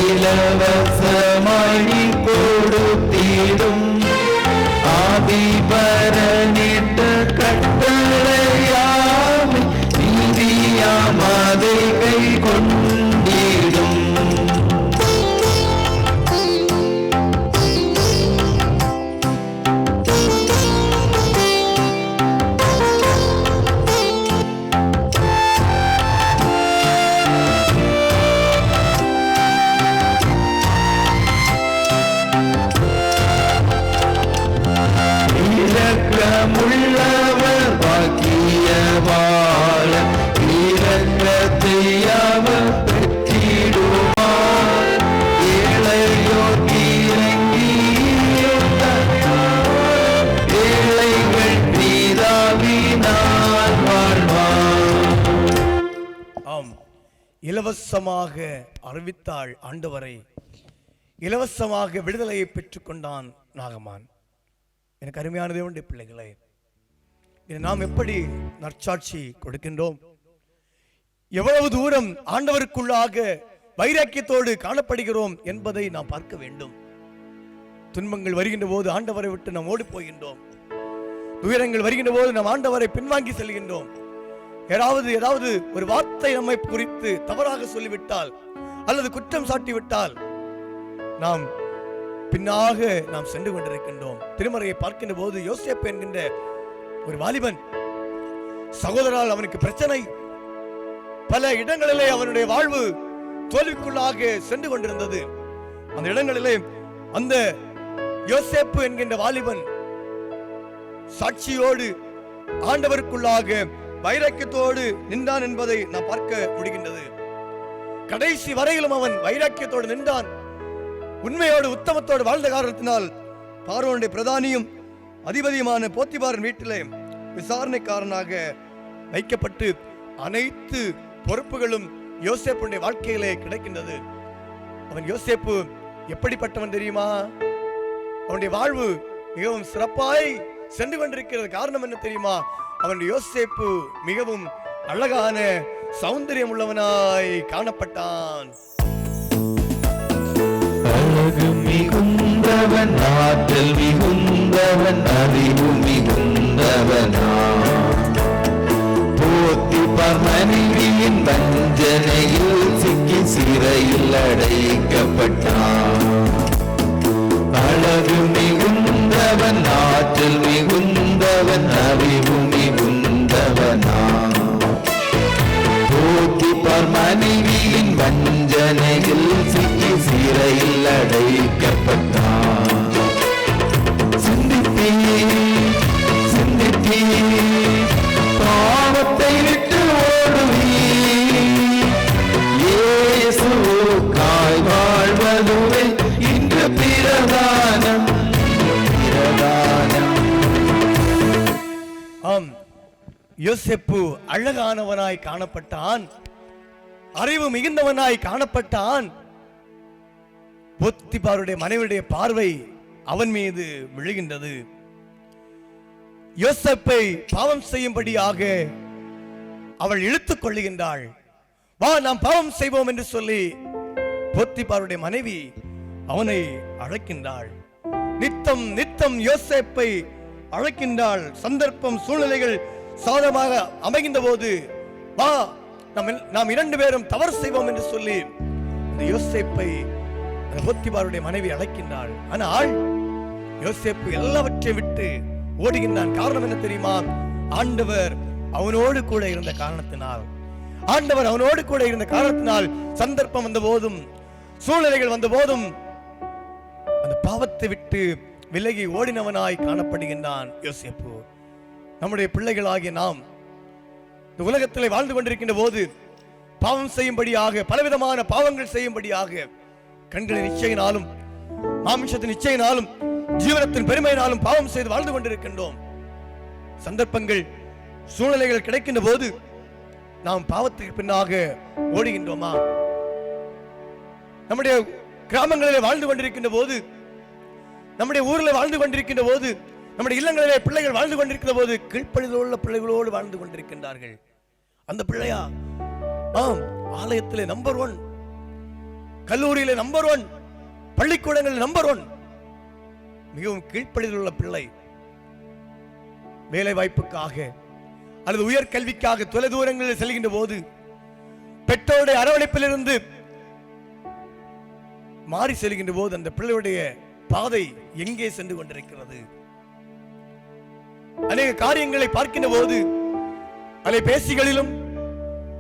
இலவசமாய் நீர் கொடுத்தீரும், ஆதிபரனிட்ட கட்டளையாமை நீதியாமதை கை கொண்டீரும். உள்ளவர் பாக்கியவாள இரக்கத்தை அவர் பெற்றிடுவார். ஏழையோர் இறங்கி ஏழைகள் பிதாவினால் வாழ்வார். ஆம், இலவசமாக அறிவித்தாள் ஆண்டவரை, இலவசமாக விடுதலையை பெற்றுக்கொண்டான் நாகமான். எனக்கு அருமையான தேவனுடைய பிள்ளைகளே, நாம் எப்படி நற்சாட்சி கொடுக்கின்றோம்? எவ்வளவு தூரம் ஆண்டவருக்குள்ளாக வைராக்கியத்தோடு காணப்படுகிறோம் என்பதை நாம் பார்க்க வேண்டும். துன்பங்கள் வருகின்ற போது ஆண்டவரை விட்டு நாம் ஓடி போகின்றோம். துயரங்கள் வருகின்ற போது நாம் ஆண்டவரை பின்வாங்கி செல்கின்றோம். ஏதாவது ஒரு வார்த்தை நம்மை குறித்து தவறாக சொல்லிவிட்டால் அல்லது குற்றம் சாட்டிவிட்டால் நாம் பின்னாக நாம் சென்று கொண்டிருக்கின்றோம். திருமறையை பார்க்கின்ற போது யோசேப்பு என்கின்ற ஒரு வாலிபன், சகோதரால் அவனுக்கு பிரச்சனை, பல இடங்களிலே அவனுடைய வாழ்வு தோல்விக்குள்ளாக சென்று கொண்டிருந்தது. அந்த இடங்களிலே அந்த யோசேப்பு என்கின்ற வாலிபன் சாட்சியோடு ஆண்டவருக்குள்ளாக வைராக்கியத்தோடு நின்றான் என்பதை நாம் பார்க்க முடிகின்றது. கடைசி வரையிலும் அவன் வைராக்கியத்தோடு நின்றான். உண்மையோடு உத்தமத்தோடு வாழ்ந்த காரணத்தினால் பார்வோனுடைய பிரதானியும் அதிபதியுமான போத்திபாரின் வீட்டிலே விசாரணைக்காரனாக வைக்கப்பட்டு அனைத்து பொறுப்புகளும் யோசேப்புடைய வாழ்க்கையிலே கிடைக்கின்றது. அவன் யோசேப்பு எப்படிப்பட்டவன் தெரியுமா? அவனுடைய வாழ்வு மிகவும் சிறப்பாய் சென்று கொண்டிருக்கிறது. காரணம் என்ன தெரியுமா? அவன் யோசேப்பு மிகவும் அழகான சௌந்தரியம் உள்ளவனாய் காணப்பட்டான். அழகு மிகுந்தவன், ஆற்றல் மிகுந்தவன், அறிவு மிகுந்தவனா, போத்திபார் மனைவியின் வஞ்சனையில் சிக்கி சிறையில் அடைக்கப்பட்டான். அழகு மிகுந்தவன், ஆற்றல் மிகுந்தவன், அறிவு மிகுந்தவனா, போத்திபார் மனைவியின் வஞ்சனையில் சிக்கி சிறையில் அடைக்கப்பட்டான். சிந்தித்தே சிந்தித்தே பாவத்தை விட்டு ஓடுவி, இயேசுவுக்காய் வாழ்வதுவே இன்று பிரதானம். ஆம், யோசேப்பு அழகானவனாய் காணப்பட்டான், அறிவு மிகுந்தவனாய் காணப்பட்டான். போத்திபாருடைய மனைவியுடைய பார்வை அவன் மீது விழுகின்றது. யோசேப்பை பாவம் செய்யும்படியாக அவள் இழுத்துக் கொள்ளுகின்றாள். வா, நாம் பாவம் செய்வோம் என்று சொல்லி போத்திபாருடைய மனைவி அவனை அழைக்கின்றாள். நித்தம் நித்தம் யோசேப்பை அழைக்கின்றாள். சந்தர்ப்பம் சூழ்நிலைகள் சாதமாக அமைகின்ற போது வா, நாம் இரண்டு பேரும் தவறு செய்வோம் என்று சொல்லி அந்த யோசேப்பை போத்திபாருடைய மனைவி அழைக்கின்றாள். ஆனால் யோசேப்பு எல்லாவற்றையும் விட்டு ஓடுகின்றான். காரணம் என்ன தெரியுமா? ஆண்டவர் அவனோடு கூட இருந்த காரணத்தினால், ஆண்டவர் அவனோடு கூட இருந்த காரணத்தினால் சந்தர்ப்பம் வந்த போதும் சூழ்நிலைகள் வந்த போதும் அந்த பாவத்தை விட்டு விலகி ஓடினவனாய் காணப்படுகின்றான் யோசேப்பு. நம்முடைய பிள்ளைகளாகிய நாம் இந்த உலகத்திலே வாழ்ந்து கொண்டிருக்கின்ற போது பாவம் செய்யும்படியாக, பலவிதமான பாவங்கள் செய்யும்படியாக, கண்களின் இச்சையினாலும் மாமிசத்தின் இச்சையினாலும் ஜீவனத்தின் பெருமையினாலும் பாவம் செய்து வாழ்ந்து கொண்டிருக்கின்றோம். சந்தர்ப்பங்கள் சூழ்நிலைகள் கிடைக்கின்ற போது நாம் பாவத்துக்கு பின்னாக ஓடுகின்றோமா? நம்முடைய கிராமங்களிலே வாழ்ந்து கொண்டிருக்கின்ற போது, நம்முடைய ஊரில் வாழ்ந்து கொண்டிருக்கின்ற போது, நம்முடைய இல்லங்களிலே பிள்ளைகள் வாழ்ந்து கொண்டிருக்கிற போது கீழ்ப்படிதல் உள்ள பிள்ளைகளோடு வாழ்ந்து கொண்டிருக்கின்றார்கள். அந்த பிள்ளையா? ஆம், ஆலயத்திலே நம்பர் 1, கல்லூரியிலே நம்பர் 1, பள்ளிக்கூடங்களில் நம்பர் 1, மிகவும் கீழ்ப்படிதல் உள்ள பிள்ளை. வேலை வாய்ப்புக்காக அல்லது உயர்கல்விக்காக தொலைதூரங்களில் செல்கின்ற போது பெற்றோருடைய அரவணைப்பிலிருந்து மாறி செல்கின்ற போது அந்த பிள்ளையுடைய பாதை எங்கே சென்று கொண்டிருக்கிறது? அநேக காரியங்களை பார்க்கின்ற போது அலைபேசிகளிலும்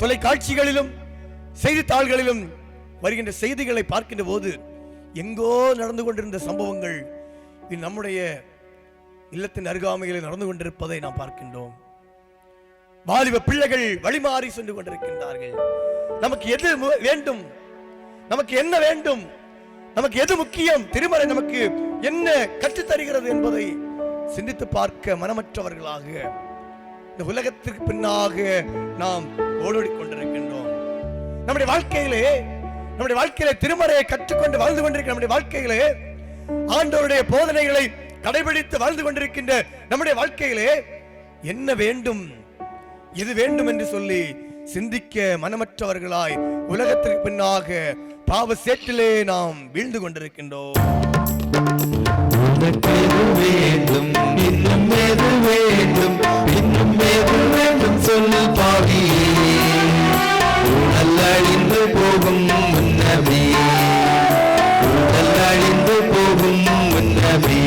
தொலைக்காட்சிகளிலும் செய்தித்தாள்களிலும் வருகின்ற செய்திகளை பார்க்கின்ற போது எங்கோ நடந்து கொண்டிருந்த சம்பவங்கள் நம்முடைய இல்லத்தின் அருகாமையில் நடந்து கொண்டிருப்பதை நாம் பார்க்கின்றோம். வாலிப பிள்ளைகள் வழிமாறி சென்று கொண்டிருக்கின்றார்கள். நமக்கு எது வேண்டும்? நமக்கு என்ன வேண்டும்? நமக்கு எது முக்கியம்? திருமறை நமக்கு என்ன கற்றுத் தருகிறது என்பதை சிந்தித்து பார்க்க மனமற்றவர்களாக இந்த உலகத்திற்கு பின்னாக நாம் ஓடோடி கொண்டிருக்கின்றோம். நம்முடைய வாழ்க்கையிலே திருமறையை கற்றுக்கொண்டு வாழ்ந்து கொண்டிருக்கிற நம்முடைய வாழ்க்கையிலே ஆண்டவருடைய போதனைகளை கடைபிடித்து வாழ்ந்து கொண்டிருக்கின்ற நம்முடைய வாழ்க்கையிலே என்ன வேண்டும், எது வேண்டும் என்று சொல்லி சிந்திக்க மனமற்றவர்களாய் உலகத்திற்கு பின்னாக பாவ சேற்றிலே நாம் வீழ்ந்து கொண்டிருக்கின்றோம். வேண்டும், இன்னும் எது வேண்டும், இன்னும் எது வேண்டும் சொல் பாவியே. உடல் அழிந்து போகும் முன்னமே, உடல் அழிந்து போகும் முன்னமே,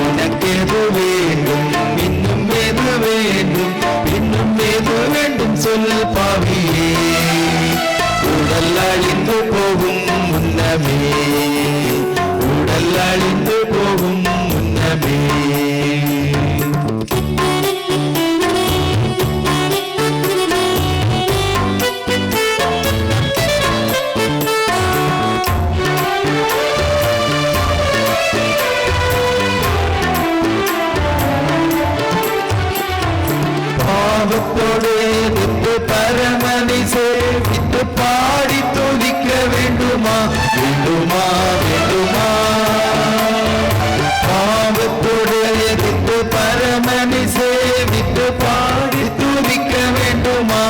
உனக்கு எது வேண்டும், இன்னும் எது வேண்டும், இன்னும் எது வேண்டும் சொல் பாவியே. உடல் அழிந்து போகும் முன்னமே, உடல் அழிந்து போகும் முன்னமே. பாவத்தோடு எதிர்த்து பரமனை சேவித்து பாடி துதிக்க வேண்டுமா, வேண்டுமா, வேண்டுமா? பாவத்தோடு எதிர்த்து பரமனை சேவித்து பாடி துதிக்க வேண்டுமா?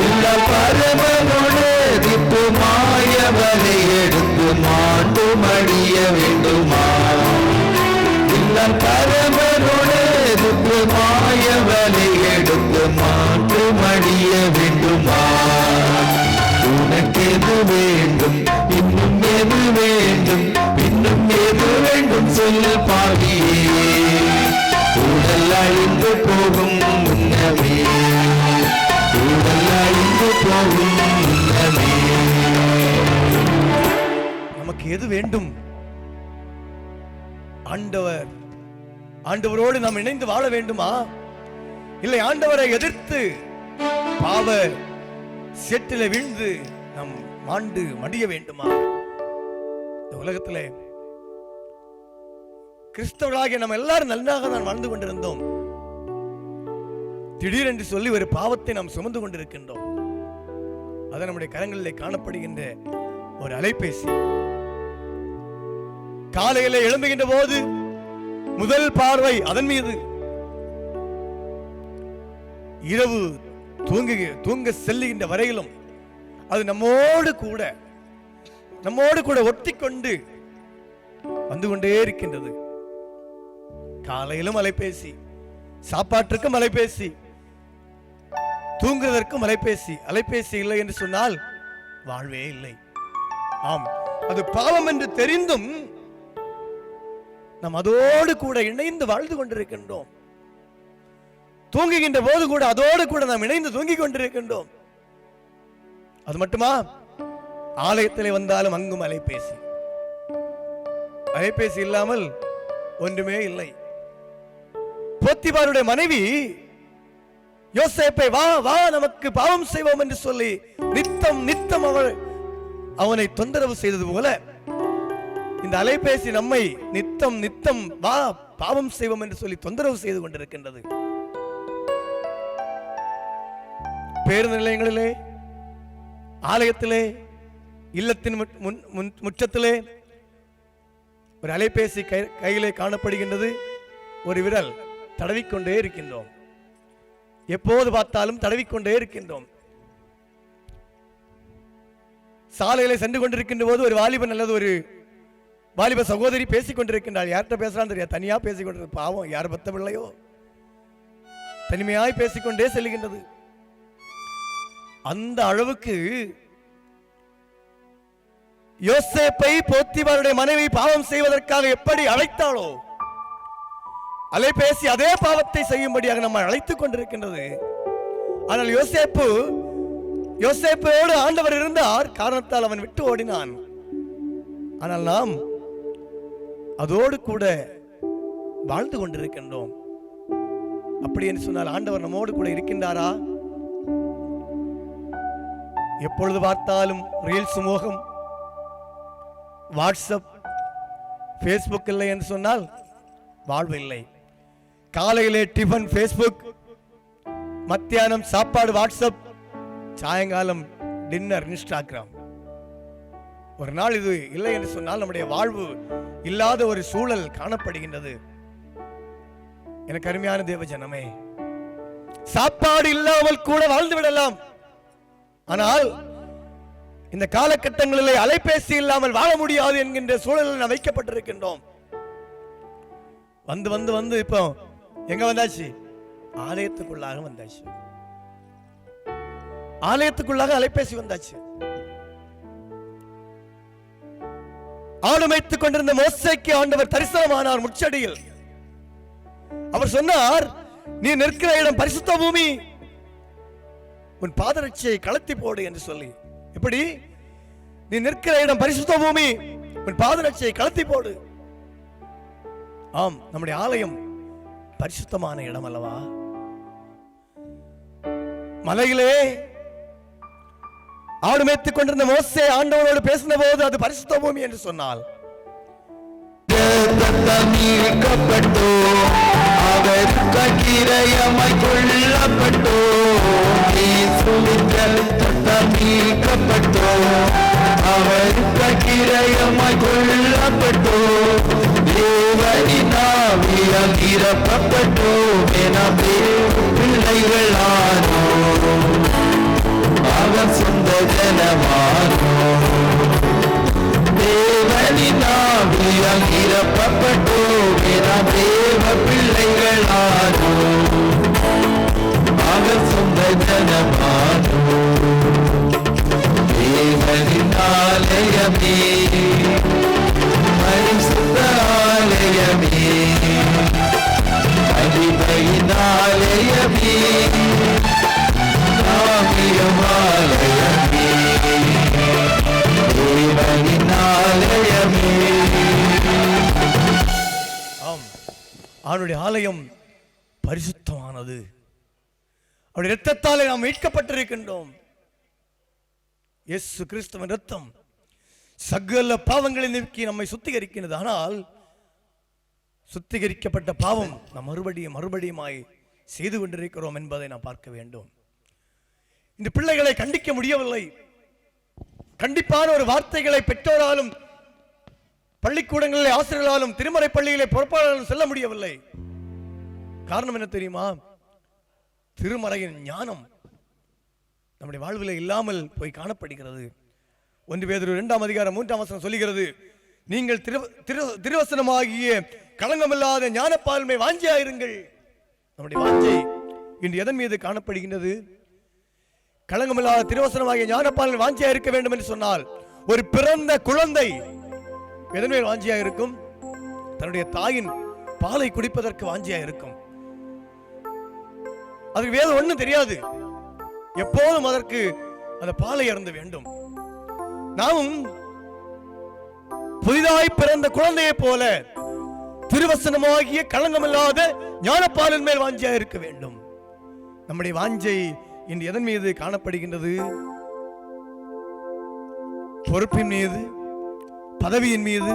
இல்ல பரமனோடு எதிர்த்து மாயவரை எடுத்து மாண்டு மடிய வேண்டுமா? இல்ல பரமனோடு எதிர்த்து மாயவரை எடுத்து மாண்டு மடிய வேண்டுமா? உனக்கு எது வேண்டும், இன்னும் எது வேண்டும், இன்னும் எது வேண்டும் சொல் பாவியே. உடல் அழிந்து போகும் முன்னமே, உடல் அழிந்து போகும் முன்னமே. நமக்கு எது வேண்டும்? ஆண்டவரோடு நாம் இணைந்து வாழ வேண்டுமா? இல்லை ஆண்டவரை எதிர்த்து பாவ சேற்றிலே வீழ்ந்து நாம் மாண்டு மடிய வேண்டுமா? இந்த உலகத்திலே கிறிஸ்தவர்களாகிய நம்ம எல்லாரும் நன்றாக தான் வாழ்ந்து கொண்டிருந்தோம். திடீரென்று சொல்லி ஒரு பாவத்தை நாம் சுமந்து கொண்டிருக்கின்றோம். அது நம்முடைய கரங்களிலே காணப்படுகின்ற ஒரு அலைபேசி. காலையிலே எழும்புகின்ற போது முதல் பார்வை அதன் மீது, இரவு தூங்க செல்லுகின்ற வரையிலும் அது நம்மோடு கூட ஒட்டிக்கொண்டு வந்து கொண்டே இருக்கின்றது. காலையிலும் அலைபேசி, சாப்பாட்டிற்கும் அலைபேசி, தூங்குவதற்கும் அலைபேசி. அலைபேசி இல்லை என்று சொன்னால் வாழ்வே இல்லை. ஆம், அது பாவம் என்று தெரிந்தும் நாம் அதோடு கூட இணைந்து வாழ்ந்து கொண்டிருக்கின்றோம். தூங்குகின்ற போது கூட அதோடு கூட நாம் இணைந்து தூங்கிக் கொண்டிருக்கின்றோம். அது மட்டுமா? ஆலயத்திலே வந்தாலும் அங்கும் அலைபேசி. அலைபேசி இல்லாமல் ஒன்றுமே இல்லை. போத்திபாருடைய மனைவி யோசேப்பை வா வா நமக்கு பாவம் செய்வோம் என்று சொல்லி நித்தம் நித்தம் அவனை தொந்தரவு செய்தது போல இந்த அலைபேசி நம்மை நித்தம் நித்தம் வா பாவம் செய்வோம் என்று சொல்லி தொந்தரவு செய்து கொண்டிருக்கின்றது. பேருந்து நிலையங்களிலே, ஆலயத்திலே, இல்லத்தின் முற்றத்திலே ஒரு அலைபேசி கையிலே காணப்படுகின்றது. ஒரு விரல் தடவிக்கொண்டே இருக்கின்றோம். எப்போது பார்த்தாலும் தடவிக்கொண்டே இருக்கின்றோம். சாலையிலே சென்று கொண்டிருக்கின்ற போது ஒரு வாலிபன் அல்லது ஒரு வாலிப சகோதரி பேசிக் கொண்டிருக்கின்றாள். யார்கிட்ட பேசுறான்னு தெரியாது, தனியா பேசிக் கொண்டிருக்க. பாவம், யார் பத்த பிள்ளையோ தனிமையாய் பேசிக்கொண்டே செல்கின்றது. அந்த அளவுக்கு யோசேப்பை போத்திபாருடைய மனைவி பாவம் செய்வதற்காக எப்படி அழைத்தாளோ, அலைபேசி அதே பாவத்தை செய்யும்படியாக நம்ம அழைத்துக் கொண்டிருக்கின்றது. ஆனால் யோசேப்போடு ஆண்டவர் இருந்தார், காரணத்தால் அவன் விட்டு ஓடினான். ஆனால் நாம் அதோடு கூட வாழ்ந்து கொண்டிருக்கின்றோம். அப்படி என்று சொன்னால் ஆண்டவர் நம்மோடு கூட இருக்கின்றாரா? எப்பொழுது பார்த்தாலும் ரீல்ஸ் மோகம், வாட்ஸ்அப், பேஸ்புக் இல்லை என்று சொன்னால் வாழ்வு இல்லை. காலையிலே டிஃபன் பேஸ்புக், மத்தியானம் சாப்பாடு வாட்ஸ்அப், சாயங்காலம் டின்னர் இன்ஸ்டாகிராம். ஒரு நாள் இது இல்லை என்று சொன்னால் நம்முடைய வாழ்வு இல்லாத ஒரு சூழல் காணப்படுகின்றது. எனக்கு அருமையான தேவ ஜனமே, சாப்பாடு இல்லாமல் கூட வாழ்ந்து விடலாம். ஆனால் இந்த காலகட்டங்களிலே அலைபேசி இல்லாமல் வாழ முடியாது என்கின்ற சூழலில் நாம் வைக்கப்பட்டிருக்கின்றோம். வந்து வந்து வந்து இப்போ எங்க வந்தாச்சு? ஆலயத்துக்குள்ளாக வந்தாச்சு. ஆலயத்துக்குள்ளாக அலைபேசி வந்தாச்சு. ஆடு மேய்த்துக் கொண்டிருந்த மோசேக்கு ஆண்டவர் தரிசனமானார் முச்சடியில். அவர் சொன்னார், நீ நிற்கிற இடம் பரிசுத்த பூமி, உன் பாதரட்சியை கலத்தி போடு என்று சொல்லி. எப்படி? நீ நிற்கிற இடம் பரிசுத்த பூமி, உன் பாதரட்சியை கலத்தி போடு. ஆம், நம்முடைய ஆலயம் பரிசுத்தமான இடம் அல்லவா? மலையிலே ஆடு மேய்த்துக் கொண்டிருந்த மோசே ஆண்டவரோடு பேசின போது அது பரிசுத்த பூமி என்று சொன்னால், மீட்கப்பட்டோ அவர் கீரையமாய் கொள்ளப்பட்டோ, மீட்கப்பட்டோ அவர் கீரையமாய் கொள்ளப்பட்டோ, தேவனினாவியம் நிரப்பப்பட்டோ, எனவே பிள்ளைகளானோ அவர் சொந்த ஜனமானோ, தேவனினாவியம் நிரப்பப்பட்டோ, தேவ பிள்ளைகளானோ அவர் சொந்த ஜனமானோ, தேவனின் ஆலயமே பரிசுத்த ஆலயமே, மகிமையின் ஆலயமே, ஆலயமே, தேவனின் ஆலயமே. ஆம், அவனுடைய ஆலயம் பரிசுத்தமானது. அவருடைய இரத்தத்தாலே நாம் மீட்கப்பட்டிருக்கின்றோம். இயேசு கிறிஸ்துவின் இரத்தம் சகல பாவங்களை நீக்கி நம்மை சுத்திகரிக்கிறது. ஆனால் சுத்திகரிக்கப்பட்ட பாவம் நாம் மறுபடியுமாய் செய்து கொண்டிருக்கிறோம் என்பதை நாம் பார்க்க வேண்டும். இந்த பிள்ளைகளை கண்டிக்க முடியவில்லை. கண்டிப்பான ஒரு வார்த்தைகளை பெற்றோராலும், பள்ளிக்கூடங்களிலே ஆசிரியர்களாலும், திருமறை பள்ளியிலே பொறுப்பாளர்களும் சொல்ல முடியவில்லை. காரணம் என்ன தெரியுமா? திருமறையின் ஞானம் நம்முடைய வாழ்வில் இல்லாமல் போய் காணப்படுகிறது. 1 பேதுரு 2ஆம் அதிகாரம் 3ஆம் வசனம் சொல்லுகிறது, நீங்கள் திருவசனமாகிய களங்கமில்லாத ஞானப்பால்மை வாஞ்சியாயிருங்கள். நம்முடைய வாஞ்சை இன்று எதன் மீது காணப்படுகின்றது? களங்கமில்லாத திருவசனமாகிய ஞானப்பால்மை வாஞ்சியா இருக்க வேண்டும் என்று சொன்னால், ஒரு பிறந்த குழந்தை எதன் மேல் வாஞ்சியா இருக்கும்? தன்னுடைய தாயின் பாலை குடிப்பதற்கு வாஞ்சியா இருக்கும். அதுக்கு வேறு ஒண்ணும் தெரியாது. எப்போதும் அதற்கு அந்த பாலை அருந்த வேண்டும். நாமும் புதிதாய் பிறந்த குழந்தையை போல திருவசனமாகிய களங்கமில்லாத ஞானப்பாலின் மேல் வாஞ்சையா இருக்க வேண்டும். நம்முடைய வாஞ்சை இன்று எதன் மீது காணப்படுகின்றது? பொறுப்பின் மீது, பதவியின் மீது,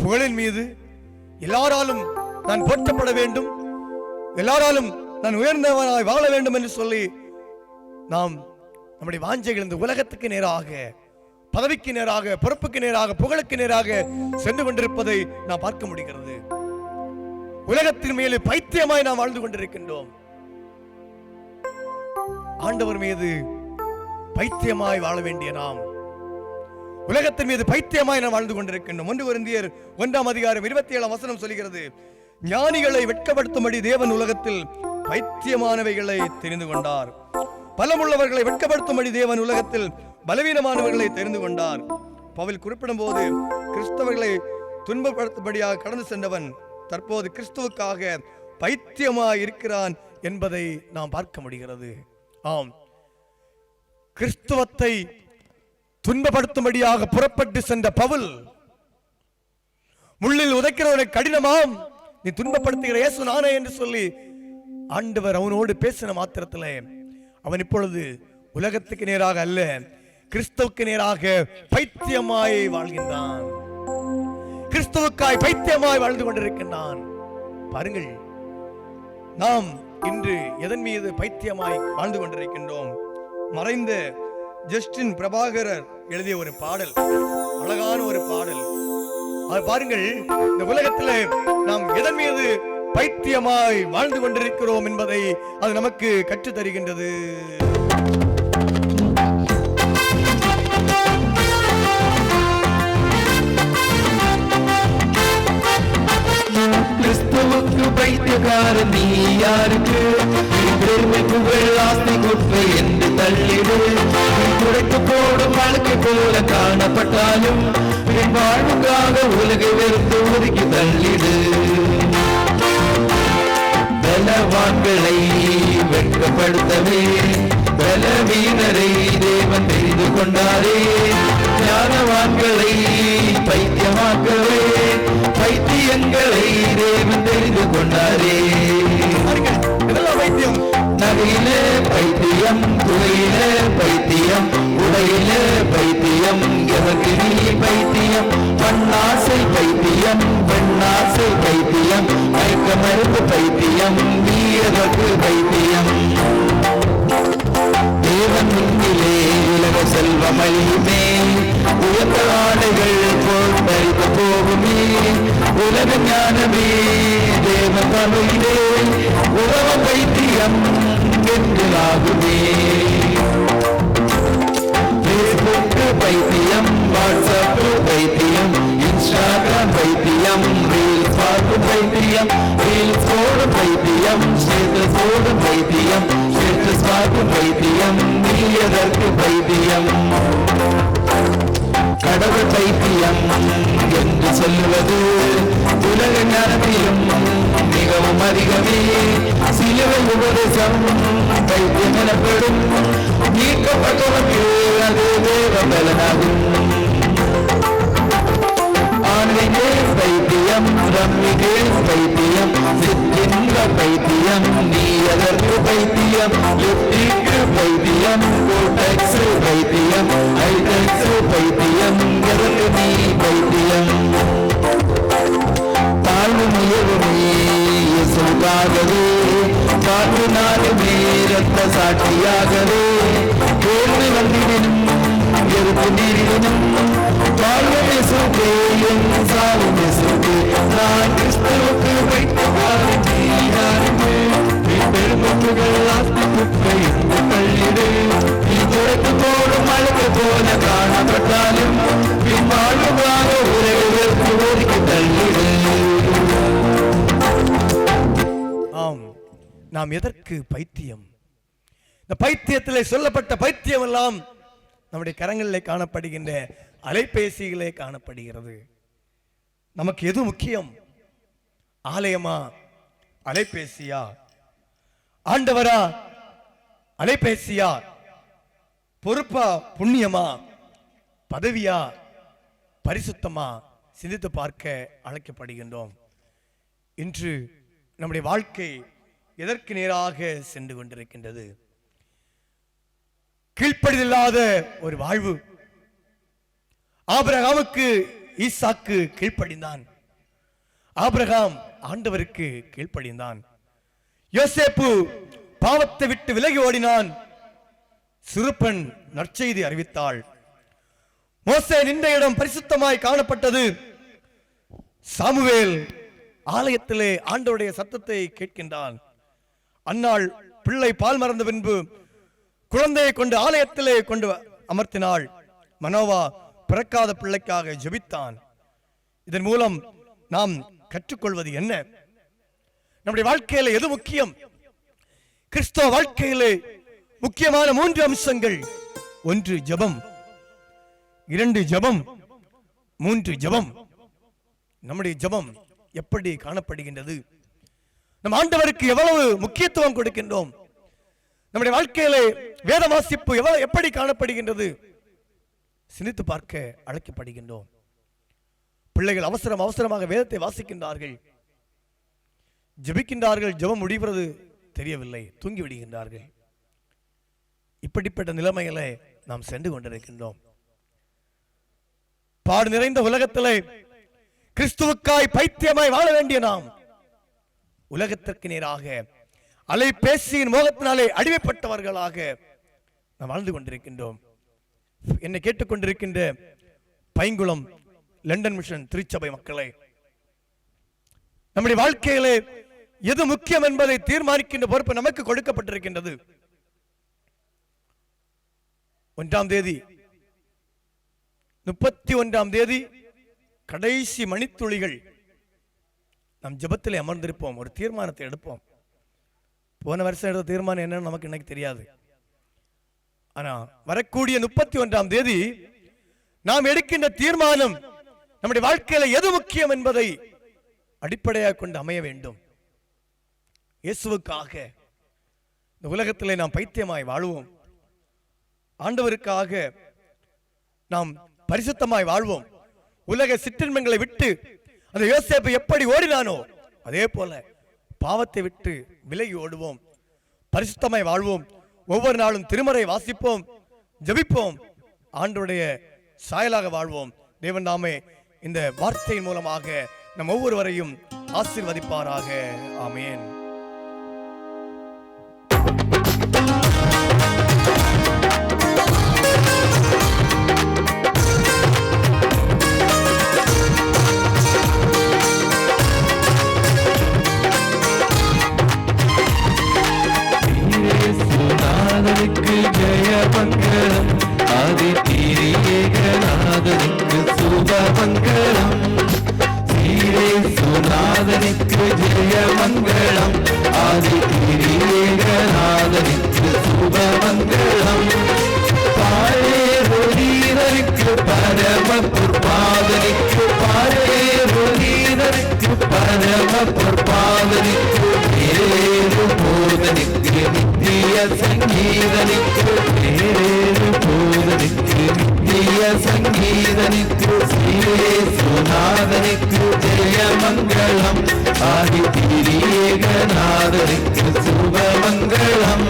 புகழின் மீது. எல்லாராலும் நான் போற்றப்பட வேண்டும், எல்லாராலும் நான் உயர்ந்தவனாய் வாழ வேண்டும் என்று சொல்லி நாம் நம்முடைய வாஞ்சைகள் இந்த உலகத்துக்கு நேராக, பதவிக்கு நேராக, பொறுப்புக்கு நேராக, புகழுக்கு நேராக சென்று கொண்டிருப்பதை நாம் பார்க்க முடிகிறது. உலகத்தின் மேலே பைத்தியமாய் நாம் வாழ்ந்து கொண்டிருக்கின்றோம். ஆண்டவர் மீது பைத்தியமாய் வாழ வேண்டிய நாம் உலகத்தின் மீது பைத்தியமாய் நாம் வாழ்ந்து கொண்டிருக்கின்றோம். 1 கொரிந்தியர் 1:27 சொல்கிறது, ஞானிகளை வெட்கப்படுத்தும்படி தேவன் உலகத்தில் பைத்தியமானவைகளை தெரிந்து கொண்டார். பலமுள்ளவர்களை வெட்கப்படுத்தும்படி தேவன் உலகத்தில் பலவீனமானவர்களை தெரிந்து கொண்டார். பவுல் குறிப்பிடும் போது கிறிஸ்தவர்களை துன்பப்படுத்தும்படியாக கடந்து சென்றவன் தற்போது கிறிஸ்துவுக்காக பைத்தியமாய் இருக்கிறான் என்பதை நாம் பார்க்க முடிகிறது. ஆம், கிறிஸ்துவத்தை துன்பப்படுத்தும்படியாக புறப்பட்டு சென்ற பவுல் முள்ளில் உதைக்கிறவனை கடினமாம், நீ துன்பப்படுத்துகிற இயேசு நானே என்று சொல்லி ஆண்டவர் அவனோடு பேசின மாத்திரத்தில் அவன் இப்பொழுது உலகத்துக்கு நேராக அல்ல, கிறிஸ்துவுக்கு நேராக பைத்தியமாய் வாழ்கின்றான். கிறிஸ்துவுக்காய் பைத்தியமாய் வாழ்ந்து கொண்டிருக்கின்றான். பாருங்கள், நாம் இன்று எதன் மீது பைத்தியமாய் வாழ்ந்து கொண்டிருக்கின்றோம்? மறைந்த ஜஸ்டின் பிரபாகரர் எழுதிய ஒரு பாடல், அழகான ஒரு பாடல். அது பாருங்கள், இந்த உலகத்திலே நாம் எதன் மீது பைத்தியமாய் வாழ்ந்து கொண்டிருக்கிறோம் என்பதை அது நமக்கு கற்றுத் தருகின்றது. கிறிஸ்துவுக்கு பைத்தியக்காரன் நீ யாருக்கு? பெருமை புகழ் ஆஸ்தி குப்பை என்று தள்ளிடு. குறைத்து போடும் வாழ்க்கை போல காணப்பட்டாலும் என் வாழ்வுக்காக உலகை வெறுத்து ஒதுக்கி தள்ளிடு. பலவான்களை வெட்கப்படுத்தவே பலவீனரை தேவன் தெரிந்து கொண்டாரே. ஞானவான்களை பைத்தியமாக்கவே பைத்தியங்களை தேவன் தெரிந்து கொண்டாரே. பைத்தியம், நகையிலே பைத்தியம், துறையிலே பைத்தியம், உடையிலே பைத்தியம், எவருக்கு நீ பைத்தியம்? பண்ணாசை பைத்தியம், பெண்ணாசை பைத்தியம், மயக்க மருந்து பைத்தியம், நீ எதற்கு பைத்தியம்? தேவன் முன்னிலே உலக செல்வம் அழியுமே, உயர்ந்த ஆடைகள் போல் பறித்து போகுமே. உலக ஞானமே தேவன் தமிழே, உலக பைத்தியம் என்று ஆகுமே. பேஸ்புக் பைத்தியம், வாட்ஸ்அப் பைத்தியம், இன்ஸ்டாகிராம் பைத்தியம், ரீல்ஸ் பார்க்கும் பைத்தியம், ரீல்ஸ் போடும் பைத்தியம், ஸ்டேட்டஸ் போடும் பைத்தியம், ஸ்டேட்டஸ் பார்க்கும் பைத்தியம், நீ எதற்கு பைத்தியம்? கடவுள் பைத்தியம் என்று சொல்லுவது உலக ஞானத்திலும் மிகவும் அதிகமே. சிலுவை உபதேசம் பைத்தியம் எனப்படும், நீக்கப்பட்டவனுக்கு அது தேவ பலனாகும். ஆன்லைன் பைத்தியம், ரம்மி பைத்தியம், சிற்றின்ப பைத்தியம், நீ எதற்கு பைத்தியம்? லிப்டிக் பைத்தியம், கோடெக்ஸ் பைத்தியம், ஐடெக்ஸ் பைத்தியம், எதற்கு நீ பைத்தியம்? தாழ்வு முயலுமே இயேசுவுக்காகவே, காற்று நாளுமே இரத்த சாட்சியாகவே, கேள்வி வந்திடனும் எதிர்ப்பு நீரிடனும் வாழ்வே சுகே என் சாவுமே சுகே. நான் கிறிஸ்துவுக்கு பைத்தியக்காரன் நீ யாருக்கு? பெருமப்புகள் ஆஸ்தி குப்பை என்று தள்ளிடு. நீ துடைத்து போடும் அழுக்கு போல காணப்பட்டாலும் பின் வாழ்வுக்காக உலகிற்கு ஒதுக்கி தள்ளிடு. ஆம், நாம் எதற்கு பைத்தியம்? இந்த பைத்தியத்திலே சொல்லப்பட்ட பைத்தியம் எல்லாம் நம்முடைய கரங்களிலே காணப்படுகின்ற அலைபேசிகளே காணப்படுகிறது. நமக்கு எது முக்கியம்? ஆலயமா, அலைபேசியா? ஆண்டவரா, அலைபேசியா? பொறுப்பா, புண்ணியமா? பதவியா, பரிசுத்தமா? சிந்தித்து பார்க்க அழைக்கப்படுகின்றோம். இன்று நம்முடைய வாழ்க்கை எதற்கு நேராக சென்று கொண்டிருக்கின்றது? கீழ்ப்படிதலில்லாத ஒரு வாழ்வு. ஆபிரகாமுக்கு ஈசாக்கு கீழ்ப்படிந்தான். ஆபிரகாம் ஆண்டவருக்கு கீழ்ப்படிந்தான். யோசேப்பு பாவத்தை விட்டு விலகி ஓடினான். சிறுபெண் நற்செய்தி அறிவித்தாள். மோசே நின்ற இடம் பரிசுத்தமாய் காணப்பட்டது. சாமுவேல் ஆலயத்திலே ஆண்டவருடைய சத்தத்தை கேட்கின்றான். அன்னாள் பிள்ளை பால் மறந்த பின்பு குழந்தையை கொண்டு ஆலயத்திலே கொண்டு அமர்த்தினாள். மனோவா பிறக்காத பிள்ளைக்காக ஜெபித்தான். இதன் மூலம் நாம் கற்றுக்கொள்வது என்ன? நம்முடைய வாழ்க்கையில எது முக்கியம்? கிறிஸ்தவ வாழ்க்கையிலே முக்கியமான 3 அம்சங்கள். 1 ஜெபம், 2 ஜெபம், 3 ஜெபம். நம்முடைய ஜெபம் எப்படி காணப்படுகின்றது? நம் ஆண்டவருக்கு எவ்வளவு முக்கியத்துவம் கொடுக்கின்றோம்? நம்முடைய வாழ்க்கையிலே வேத வாசிப்பு எப்படி காணப்படுகின்றது? சிந்தித்து பார்க்க அழைக்கப்படுகின்றோம். பிள்ளைகள் அவசரமாக வேதத்தை வாசிக்கின்றார்கள், ஜெபிக்கின்றார்கள். ஜெபம் முடிவது தெரியவில்லை, தூங்கி விடுகின்றார்கள். இப்படிப்பட்ட நிலைமையில நாம் சென்று கொண்டிருக்கின்றோம். பாடு நிறைந்த உலகத்திலே கிறிஸ்துவுக்காய் பைத்தியமாய் வாழ வேண்டிய நாம் உலகத்திற்கு நேராக அலைபேசியின் மோகத்தினாலே அடிமைப்பட்டவர்களாக நாம் வாழ்ந்து கொண்டிருக்கின்றோம். என்னை கேட்டுக்கொண்டிருக்கின்ற பைங்குளம் லண்டன் மிஷன் திருச்சபை மக்களே, நம்முடைய வாழ்க்கையிலே எது முக்கியம் என்பதை தீர்மானிக்கின்ற பொறுப்பு நமக்கு கொடுக்கப்பட்டிருக்கின்றது. 1ஆம் தேதி 31ஆம் தேதி கடைசி மணித்துளிகள் நம் ஜெபத்திலே அமர்ந்திருப்போம். ஒரு தீர்மானத்தை எடுப்போம். போன வருஷம் எடுத்த தீர்மானம் என்னன்னு நமக்கு இன்னைக்கு தெரியாது. ஆனா வரக்கூடிய 31ஆம் தேதி நாம் எடுக்கின்ற தீர்மானம் நம்முடைய வாழ்க்கையில எது முக்கியம் என்பதை அடிப்படையாக கொண்டு அமைய வேண்டும். இயேசுவுக்காக இந்த உலகத்திலே நாம் பைத்தியமாய் வாழுவோம். ஆண்டவருக்காக நாம் பரிசுத்தமாய் வாழ்வோம். உலக சிற்றின்பங்களை விட்டு அந்த யோசேப்பு எப்படி ஓடினானோ அதே போல பாவத்தை விட்டு விலகி ஓடுவோம். பரிசுத்தமாய் வாழ்வோம். ஒவ்வொரு நாளும் திருமறை வாசிப்போம், ஜெபிப்போம், ஆண்டவருடைய சாயலாக வாழ்வோம். தேவன் நாமே இந்த வார்த்தையின் மூலமாக நம் ஒவ்வொருவரையும் ஆசீர்வதிப்பாராக. ஆமென். நாதனுக்கு ஜெய மங்களம், ஆதி தீரியேகநாதனுக்கு சுப மங்களம். சீரேசுநாதனுக்கு ஜெய மங்களம், ஆதி தீரியேகநாதனுக்கு சுப மங்களம். பாரேருநீதனுக்கு பரம பொற்பாதனுக்கு, பாரேருநீதனுக்கு பரம பொற்பாதனுக்கு, நேரேறு போதனுக்கு நித்திய சங்கீதனுக்கு, நேரேறு போதனுக்கு நித்திய சங்கீதனுக்கு, ஸ்ரீசுநாதனுக்கு ஜெய மங்களம், ஆதி திரியேகநாதனுக்கு சுப மங்களம்.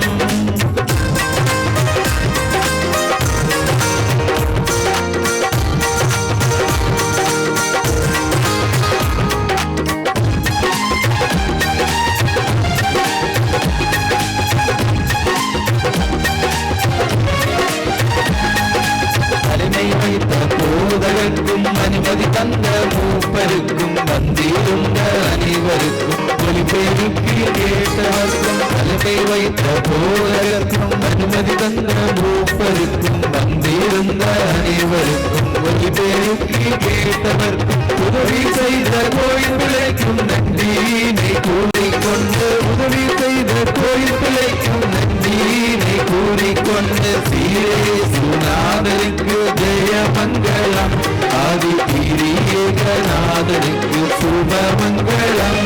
போதகர்க்கும் அனுமதி தந்த மூப்பருக்கும் வந்திருந்த அனைவருக்கும் ஒளிபெருக்கி கேட்டவர்க்கும் தலைமை வைத்த போதகர்க்கும் அனுமதி தந்த மூப்பருக்கும் வந்திருந்த அனைவருக்கும் ஒளிபெருக்கி கேட்டவர்க்கும் உதவி செய்த கோயில் பிழைக்கும் நன்றியினை கூறிக்கொண்டு, உதவி செய்த கோயில் பிழைக்கும் நன்றியினை கூறிக்கொண்டு, சீரேசுநாதனுக்கு ஜெய மங்களம், ஆதி தீரியேகநாதனுக்கு சுப மங்களம்.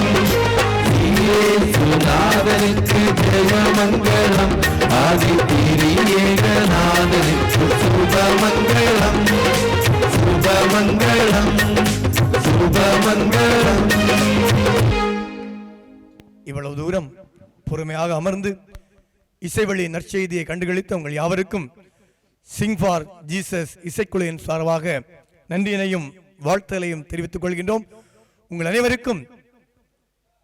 சீரேசுநாதனுக்கு ஜெய மங்களம், ஆதி தீரியேகநாதனுக்கு சுப மங்களம், சுப மங்களம், சுபமங்களம். இவ்வளவு தூரம் பொறுமையாக அமர்ந்து இசைவழி நற்செய்தியை கண்டுகளித்த உங்கள் யாவருக்கும் சிங் ஃபார் ஜீசஸ் இசைக்குழுவின் சார்பாக நன்றியினையும் வாழ்த்துகளையும் தெரிவித்துக் கொள்கின்றோம். உங்கள் அனைவருக்கும்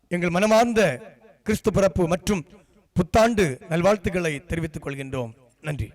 எங்கள் மனமார்ந்த கிறிஸ்து பிறப்பு மற்றும் புத்தாண்டு நல்வாழ்த்துக்களை தெரிவித்துக் கொள்கின்றோம். நன்றி.